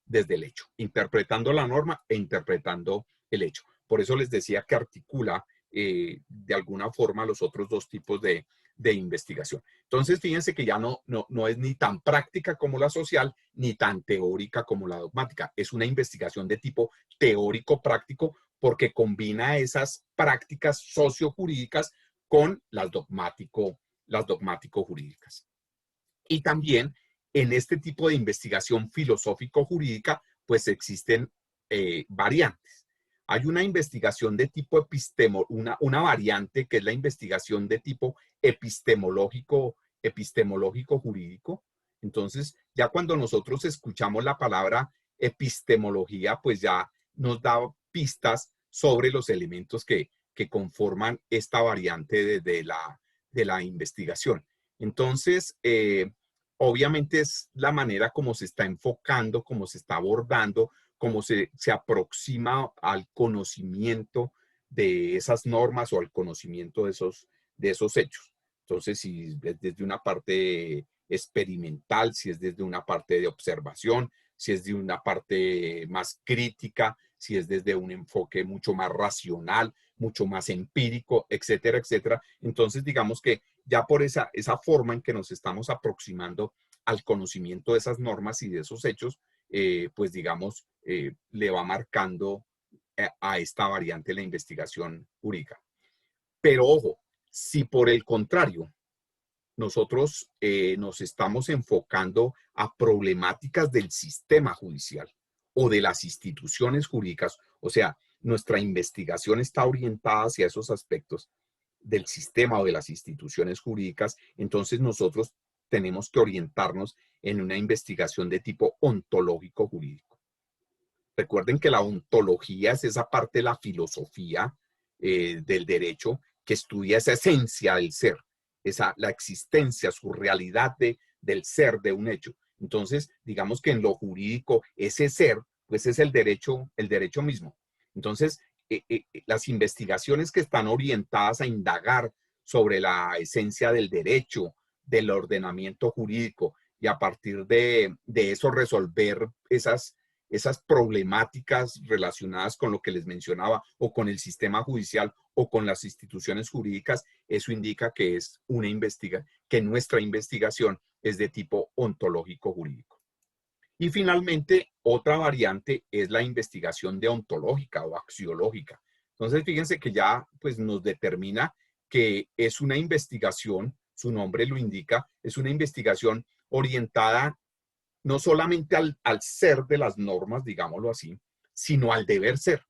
el hecho, interpretando la norma e interpretando el hecho. Por eso les decía que articula de alguna forma los otros dos tipos de investigación. Entonces, fíjense que ya no es ni tan práctica como la social, ni tan teórica como la dogmática. Es una investigación de tipo teórico-práctico porque combina esas prácticas sociojurídicas con las dogmático-jurídicas. Y también en este tipo de investigación filosófico-jurídica, pues existen variantes. Hay una investigación de tipo una variante que es la investigación de tipo epistemológico-jurídico. Entonces, ya cuando nosotros escuchamos la palabra epistemología, pues ya nos da pistas sobre los elementos que conforman esta variante de la investigación. Entonces, obviamente es la manera como se está enfocando, como se está abordando, cómo se aproxima al conocimiento de esas normas o al conocimiento de esos hechos. Entonces, si es desde una parte experimental, si es desde una parte de observación, si es de una parte más crítica, si es desde un enfoque mucho más racional, mucho más empírico, etcétera, etcétera. Entonces, digamos que ya por esa forma en que nos estamos aproximando al conocimiento de esas normas y de esos hechos, pues digamos, le va marcando a esta variante la investigación jurídica. Pero ojo, si por el contrario nosotros nos estamos enfocando a problemáticas del sistema judicial o de las instituciones jurídicas, o sea, nuestra investigación está orientada hacia esos aspectos del sistema o de las instituciones jurídicas, entonces nosotros tenemos que orientarnos en una investigación de tipo ontológico jurídico. Recuerden que la ontología es esa parte de la filosofía del derecho que estudia esa esencia del ser, la existencia, su realidad del ser de un hecho. Entonces, digamos que en lo jurídico, ese ser, pues es el derecho mismo. Entonces, las investigaciones que están orientadas a indagar sobre la esencia del derecho, del ordenamiento jurídico, y a partir de eso resolver esas problemáticas relacionadas con lo que les mencionaba o con el sistema judicial o con las instituciones jurídicas, eso indica que es que nuestra investigación es de tipo ontológico jurídico. Y finalmente, otra variante es la investigación deontológica o axiológica. Entonces, fíjense que ya pues, nos determina que es una investigación, su nombre lo indica, es una investigación orientada no solamente al ser de las normas, digámoslo así, sino al deber ser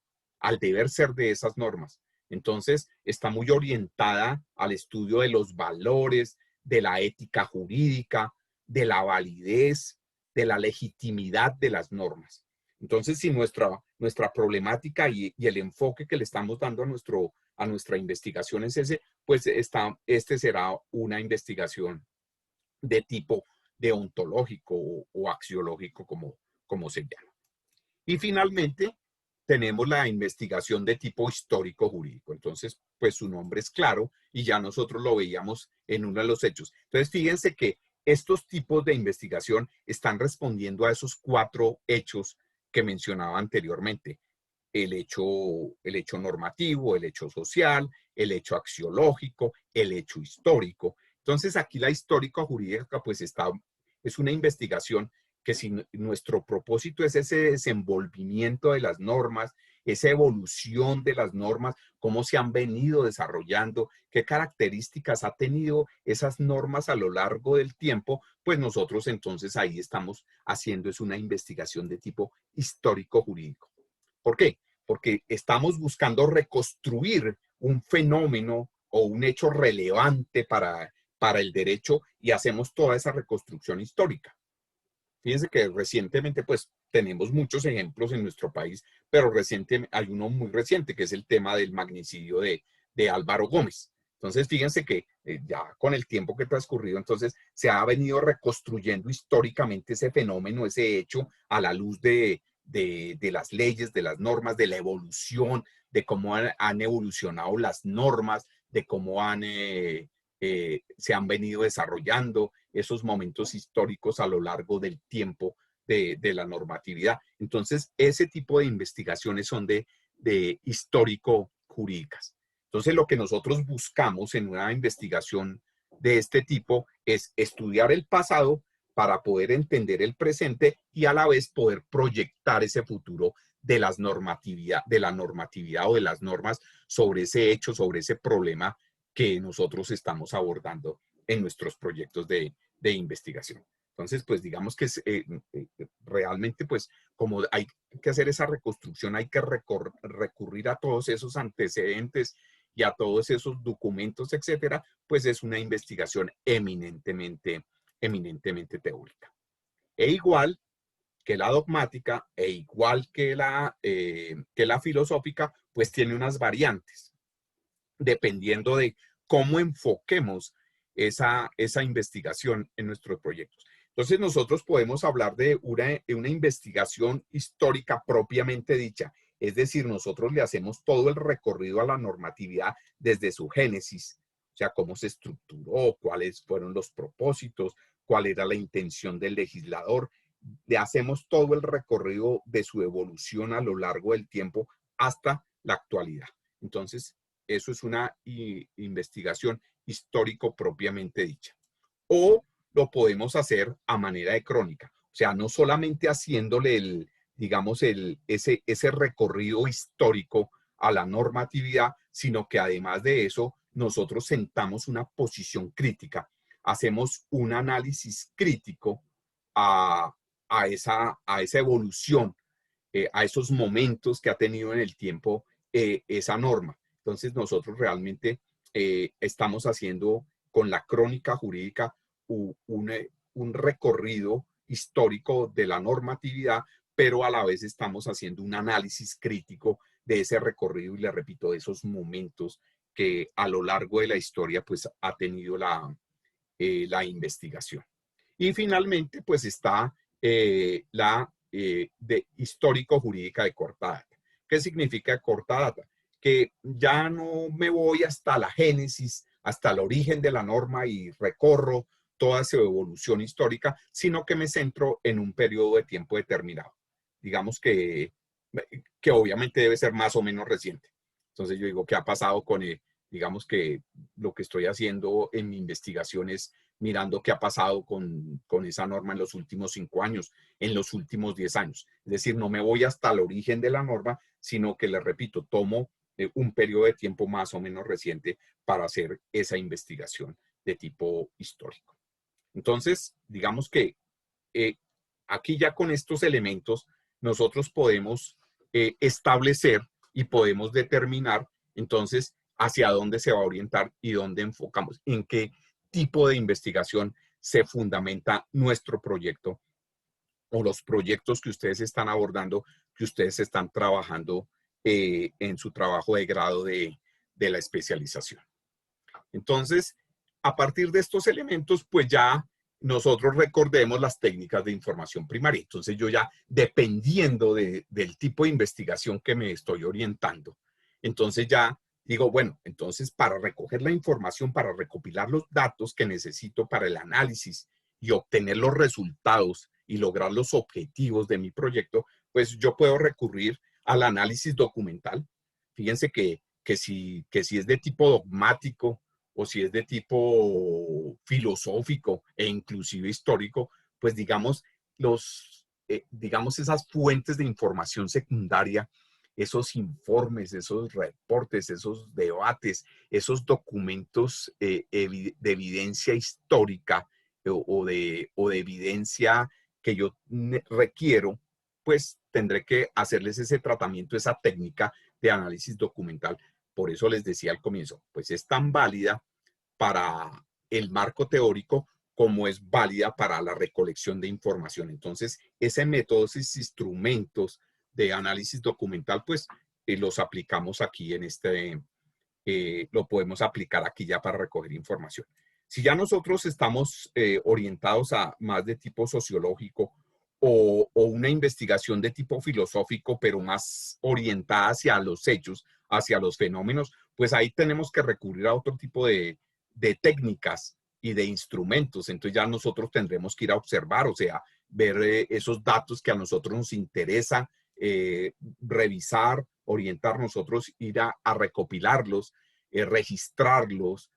de esas normas. Entonces, está muy orientada al estudio de los valores, de la ética jurídica, de la validez, de la legitimidad de las normas. Entonces, si nuestra problemática y el enfoque que le estamos dando a nuestra investigación es ese, pues este será una investigación de tipo deontológico o axiológico, como se llama. Y finalmente, tenemos la investigación de tipo histórico-jurídico. Entonces, pues su nombre es claro y ya nosotros lo veíamos en uno de los hechos. Entonces, fíjense que estos tipos de investigación están respondiendo a esos 4 hechos que mencionaba anteriormente. El hecho normativo, el hecho social, el hecho axiológico, el hecho histórico. Entonces, aquí la histórico-jurídica pues es una investigación que si nuestro propósito es ese desenvolvimiento de las normas, esa evolución de las normas, cómo se han venido desarrollando, qué características ha tenido esas normas a lo largo del tiempo, pues nosotros entonces ahí estamos haciendo es una investigación de tipo histórico-jurídico. ¿Por qué? Porque estamos buscando reconstruir un fenómeno o un hecho relevante para el derecho y hacemos toda esa reconstrucción histórica. Fíjense que recientemente, pues, tenemos muchos ejemplos en nuestro país, pero hay uno muy reciente, que es el tema del magnicidio de Álvaro Gómez. Entonces, fíjense que ya con el tiempo que ha transcurrido, entonces, se ha venido reconstruyendo históricamente ese fenómeno, ese hecho, a la luz de las leyes, de las normas, de la evolución, de cómo han evolucionado las normas, de cómo se han venido desarrollando esos momentos históricos a lo largo del tiempo de la normatividad. Entonces, ese tipo de investigaciones son de histórico-jurídicas. Entonces, lo que nosotros buscamos en una investigación de este tipo es estudiar el pasado para poder entender el presente y a la vez poder proyectar ese futuro de la normatividad o de las normas sobre ese hecho, sobre ese problema que nosotros estamos abordando en nuestros proyectos de investigación. Entonces, pues digamos que realmente, pues como hay que hacer esa reconstrucción, hay que recurrir a todos esos antecedentes y a todos esos documentos, etcétera, pues es una investigación eminentemente teórica. E igual que la dogmática e igual que la filosófica, pues tiene unas variantes, dependiendo de cómo enfoquemos esa investigación en nuestros proyectos. Entonces nosotros podemos hablar de una investigación histórica propiamente dicha, es decir, nosotros le hacemos todo el recorrido a la normatividad desde su génesis, o sea, cómo se estructuró, cuáles fueron los propósitos, cuál era la intención del legislador. Le hacemos todo el recorrido de su evolución a lo largo del tiempo hasta la actualidad. Entonces, eso es una investigación histórico propiamente dicha. O lo podemos hacer a manera de crónica. O sea, no solamente haciéndole ese recorrido histórico a la normatividad, sino que además de eso, nosotros sentamos una posición crítica, hacemos un análisis crítico a, a esa evolución, a esos momentos que ha tenido en el tiempo esa norma. Entonces nosotros realmente estamos haciendo con la crónica jurídica un recorrido histórico de la normatividad, pero a la vez estamos haciendo un análisis crítico de ese recorrido y le repito, de esos momentos que a lo largo de la historia pues ha tenido la investigación. Y finalmente pues está la de histórico-jurídica de corta data. ¿Qué significa corta data? Que ya no me voy hasta la génesis, hasta el origen de la norma y recorro toda su evolución histórica, sino que me centro en un periodo de tiempo determinado. Digamos que obviamente debe ser más o menos reciente. Entonces yo digo, ¿qué ha pasado con digamos que lo que estoy haciendo en mi investigación es mirando qué ha pasado con esa norma en los últimos 5 años, en los últimos 10 años. Es decir, no me voy hasta el origen de la norma, sino que, les repito, tomo un periodo de tiempo más o menos reciente para hacer esa investigación de tipo histórico. Entonces, digamos que eh, aquí ya con estos elementos nosotros podemos establecer y podemos determinar entonces hacia dónde se va a orientar y dónde enfocamos, en qué tipo de investigación se fundamenta nuestro proyecto o los proyectos que ustedes están abordando, que ustedes están trabajando en su trabajo de grado de la especialización. Entonces, a partir de estos elementos, pues ya nosotros recordemos las técnicas de información primaria. Entonces yo ya, dependiendo del tipo de investigación que me estoy orientando, entonces ya digo, bueno, entonces para recoger la información, para recopilar los datos que necesito para el análisis y obtener los resultados y lograr los objetivos de mi proyecto, pues yo puedo recurrir al análisis documental. Fíjense que si es de tipo dogmático o si es de tipo filosófico e inclusive histórico, pues digamos esas fuentes de información secundaria, esos informes, esos reportes, esos debates, esos documentos de evidencia histórica o de evidencia que yo requiero, pues tendré que hacerles ese tratamiento, esa técnica de análisis documental. Por eso les decía al comienzo, pues es tan válida para el marco teórico como es válida para la recolección de información. Entonces, ese método, esos instrumentos de análisis documental, pues los aplicamos aquí lo podemos aplicar aquí ya para recoger información. Si ya nosotros estamos orientados a más de tipo sociológico o una investigación de tipo filosófico, pero más orientada hacia los hechos, hacia los fenómenos, pues ahí tenemos que recurrir a otro tipo de técnicas y de instrumentos. Entonces ya nosotros tendremos que ir a observar, o sea, ver esos datos que a nosotros nos interesa, revisar, orientar nosotros, ir a recopilarlos, registrarlos,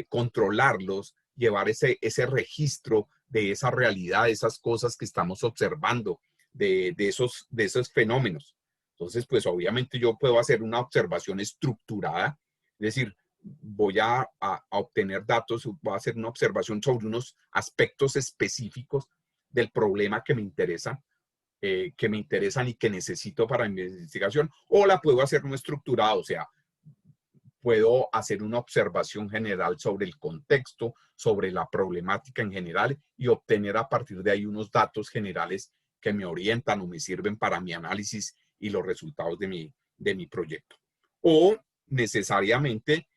controlarlos, llevar ese registro de esa realidad, de esas cosas que estamos observando, de esos fenómenos. Entonces, pues obviamente yo puedo hacer una observación estructurada, es decir, voy a obtener datos, voy a hacer una observación sobre unos aspectos específicos del problema que me interesan y que necesito para mi investigación, o la puedo hacer no estructurada, o sea, puedo hacer una observación general sobre el contexto, sobre la problemática en general y obtener a partir de ahí unos datos generales que me orientan o me sirven para mi análisis y los resultados de mi proyecto. O necesariamente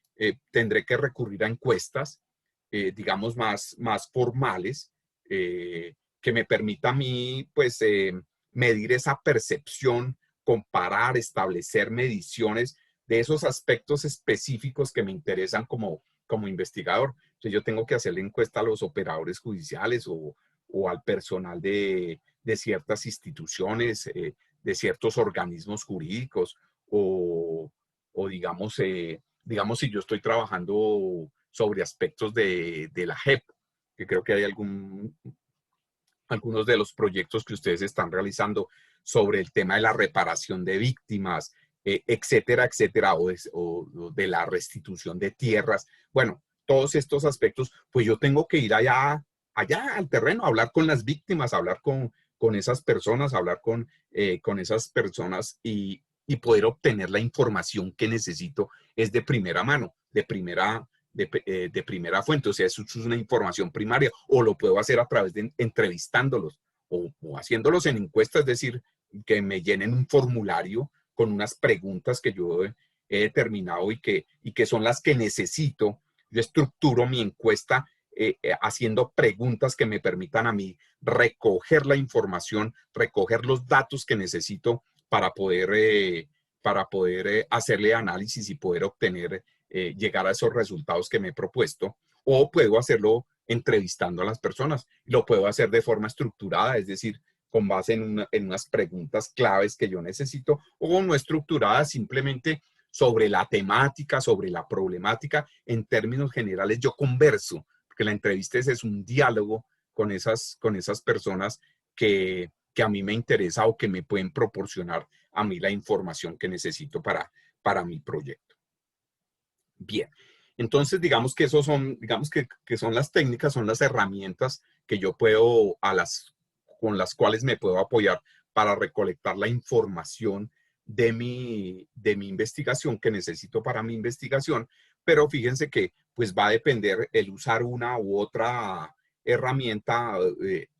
tendré que recurrir a encuestas, digamos, más formales, que me permita a mí, pues, medir esa percepción, comparar, establecer mediciones de esos aspectos específicos que me interesan como investigador. Entonces yo tengo que hacerle encuesta a los operadores judiciales o al personal de ciertas instituciones, de ciertos organismos jurídicos o digamos si yo estoy trabajando sobre aspectos de la JEP, que creo que hay algunos de los proyectos que ustedes están realizando sobre el tema de la reparación de víctimas, etcétera, etcétera, o de la restitución de tierras. Bueno, todos estos aspectos, pues yo tengo que ir allá al terreno, hablar con las víctimas, hablar con esas personas, hablar con esas personas y poder obtener la información que necesito es de primera mano, de primera fuente, o sea, eso es una información primaria, o lo puedo hacer a través de entrevistándolos o haciéndolos en encuestas, es decir, que me llenen un formulario con unas preguntas que yo he determinado y que son las que necesito. Yo estructuro mi encuesta haciendo preguntas que me permitan a mí recoger la información, recoger los datos que necesito para poder hacerle análisis y poder obtener, llegar a esos resultados que me he propuesto. O puedo hacerlo entrevistando a las personas. Lo puedo hacer de forma estructurada, es decir, con base en unas preguntas claves que yo necesito, o no estructuradas, simplemente sobre la temática, sobre la problemática. En términos generales, yo converso, porque la entrevista es un diálogo con esas personas que a mí me interesa o que me pueden proporcionar a mí la información que necesito para mi proyecto. Bien, entonces digamos que digamos que son las técnicas, son las herramientas que yo puedo, con las cuales me puedo apoyar para recolectar la información de mi investigación que necesito para mi investigación, pero fíjense que pues va a depender el usar una u otra herramienta,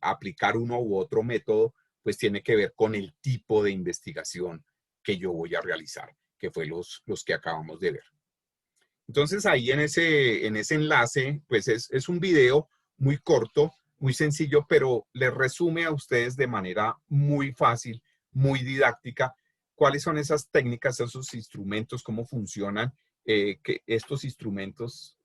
aplicar uno u otro método, pues tiene que ver con el tipo de investigación que yo voy a realizar, que fue los que acabamos de ver. Entonces ahí en ese enlace, pues es un video muy corto muy sencillo, pero les resume a ustedes de manera muy fácil, muy didáctica, cuáles son esas técnicas, esos instrumentos, cómo funcionan que estos instrumentos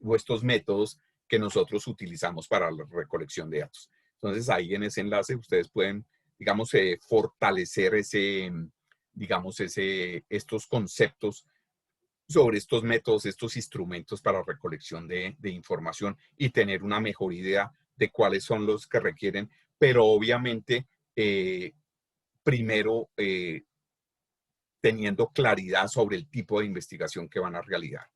o estos métodos que nosotros utilizamos para la recolección de datos. Entonces, ahí en ese enlace ustedes pueden, digamos, fortalecer digamos, estos conceptos sobre estos métodos, estos instrumentos para recolección de información y tener una mejor idea de cuáles son los que requieren, pero obviamente primero teniendo claridad sobre el tipo de investigación que van a realizar.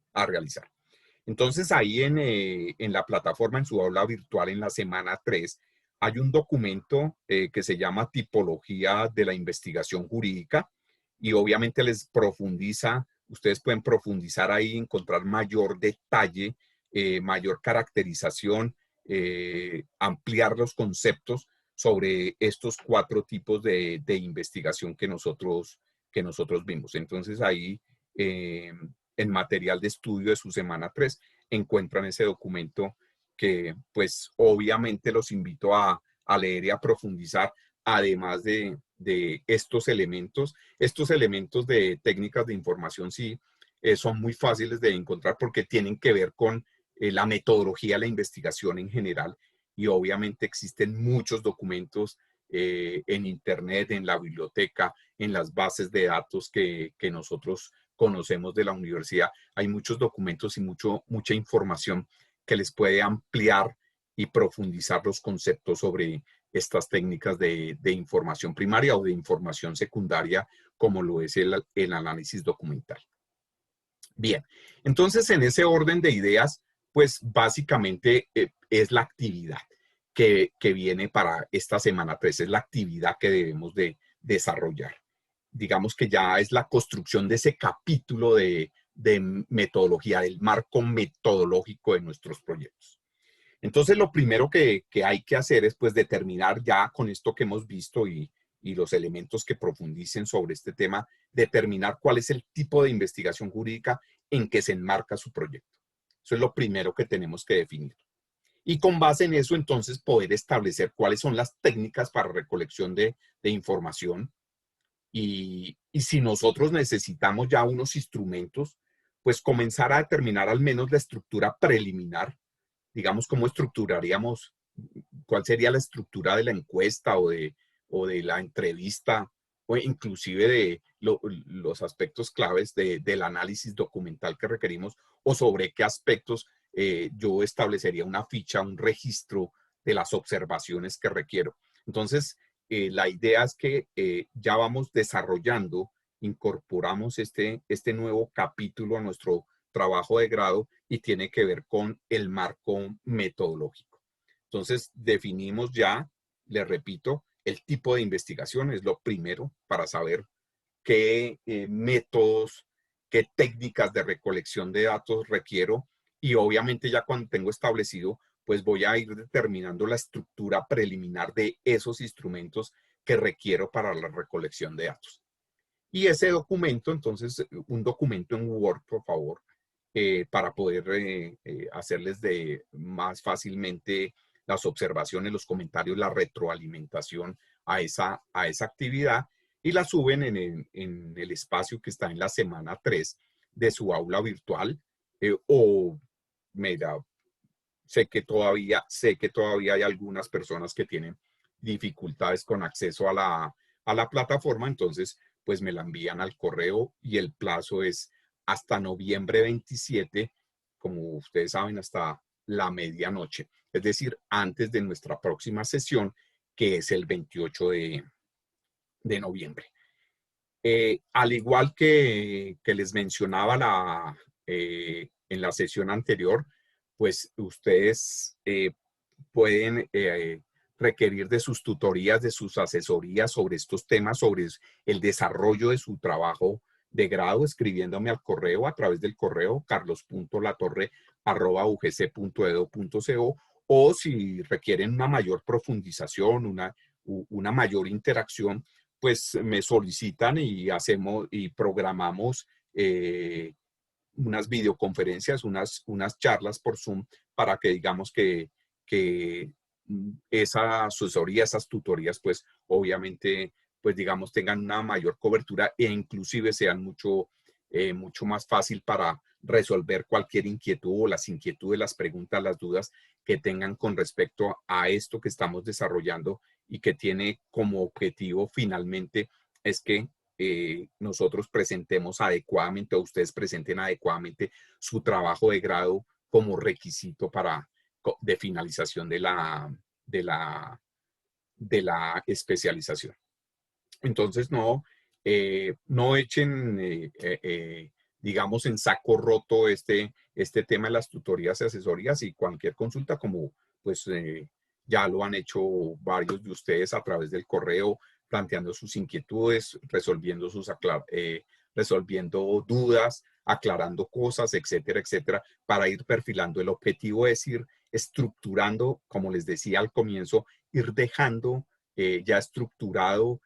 Entonces ahí en la plataforma, en su aula virtual en la semana 3, hay un documento que se llama Tipología de la Investigación Jurídica y obviamente les profundiza, ustedes pueden profundizar ahí, encontrar mayor detalle, mayor caracterización, ampliar los conceptos sobre estos 4 tipos de investigación que nosotros vimos. Entonces ahí en material de estudio de su semana 3 encuentran ese documento que pues obviamente los invito a leer y a profundizar, además de estos elementos de técnicas de información sí son muy fáciles de encontrar porque tienen que ver con la metodología de la investigación en general y obviamente existen muchos documentos en internet, en la biblioteca, en las bases de datos que nosotros conocemos de la universidad. Hay muchos documentos y mucha información que les puede ampliar y profundizar los conceptos sobre estas técnicas de información primaria o de información secundaria, como lo es el análisis documental. Bien, entonces en ese orden de ideas, pues básicamente es la actividad que viene para esta semana 3, es la actividad que debemos de desarrollar. Digamos que ya es la construcción de ese capítulo de metodología, del marco metodológico de nuestros proyectos. Entonces, lo primero que hay que hacer es pues determinar ya con esto que hemos visto y los elementos que profundicen sobre este tema, determinar cuál es el tipo de investigación jurídica en que se enmarca su proyecto. Eso es lo primero que tenemos que definir. Y con base en eso, entonces, poder establecer cuáles son las técnicas para recolección de información y si nosotros necesitamos ya unos instrumentos, pues comenzar a determinar al menos la estructura preliminar, digamos, cómo estructuraríamos, cuál sería la estructura de la encuesta o de la entrevista, o inclusive de los aspectos claves del análisis documental que requerimos, o sobre qué aspectos yo establecería una ficha, un registro de las observaciones que requiero. Entonces, la idea es que ya vamos desarrollando, incorporamos este nuevo capítulo a nuestro trabajo de grado y tiene que ver con el marco metodológico. Entonces, definimos ya, le repito, el tipo de investigación es lo primero para saber qué métodos, qué técnicas de recolección de datos requiero y obviamente ya cuando tengo establecido, pues voy a ir determinando la estructura preliminar de esos instrumentos que requiero para la recolección de datos. Y ese documento, entonces, un documento en Word, por favor, para poder hacerles de más fácilmente las observaciones, los comentarios, la retroalimentación a esa actividad y la suben en el espacio que está en la semana 3 de su aula virtual o mira, sé que todavía hay algunas personas que tienen dificultades con acceso a la plataforma, entonces pues me la envían al correo y el plazo es hasta noviembre 27, como ustedes saben, hasta la medianoche, es decir, antes de nuestra próxima sesión, que es el 28 de noviembre. Al igual que les mencionaba en la sesión anterior, pues ustedes pueden requerir de sus tutorías, de sus asesorías sobre estos temas, sobre el desarrollo de su trabajo de grado, escribiéndome al correo a través del correo carlos.latorre@ugc.edu.co o si requieren una mayor profundización, una mayor interacción, pues me solicitan y hacemos y programamos unas videoconferencias, unas charlas por Zoom para que digamos que esa asesoría, esas tutorías, pues obviamente, pues digamos, tengan una mayor cobertura e inclusive sean mucho más fácil para resolver cualquier inquietud o las inquietudes, las preguntas, las dudas que tengan con respecto a esto que estamos desarrollando y que tiene como objetivo finalmente es que nosotros presentemos adecuadamente o ustedes presenten adecuadamente su trabajo de grado como requisito de finalización de la, de la especialización. Entonces, no echen, digamos, en saco roto este tema de las tutorías y asesorías y cualquier consulta, como pues ya lo han hecho varios de ustedes a través del correo, planteando sus inquietudes, resolviendo dudas, aclarando cosas, etcétera, etcétera, para ir perfilando. El objetivo es ir estructurando, como les decía al comienzo, ir dejando ya estructurado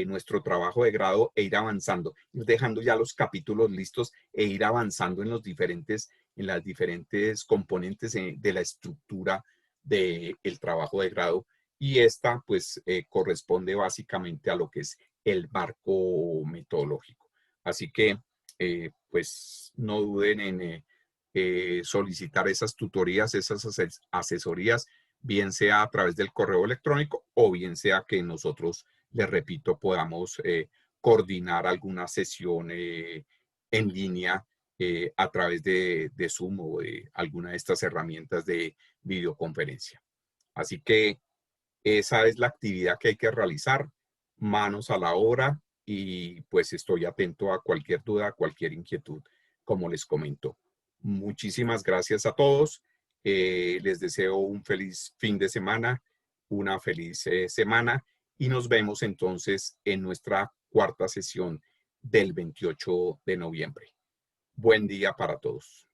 nuestro trabajo de grado e ir avanzando, ir dejando ya los capítulos listos e ir avanzando en las diferentes componentes de la estructura del trabajo de grado. Y esta pues corresponde básicamente a lo que es el marco metodológico. Así que pues no duden en solicitar esas tutorías, esas asesorías, bien sea a través del correo electrónico o bien sea que nosotros, les repito, podamos coordinar alguna sesión en línea a través de Zoom o de alguna de estas herramientas de videoconferencia. Así que esa es la actividad que hay que realizar, manos a la obra y pues estoy atento a cualquier duda, a cualquier inquietud, como les comento. Muchísimas gracias a todos. Les deseo un feliz fin de semana, una feliz semana y nos vemos entonces en nuestra cuarta sesión del 28 de noviembre. Buen día para todos.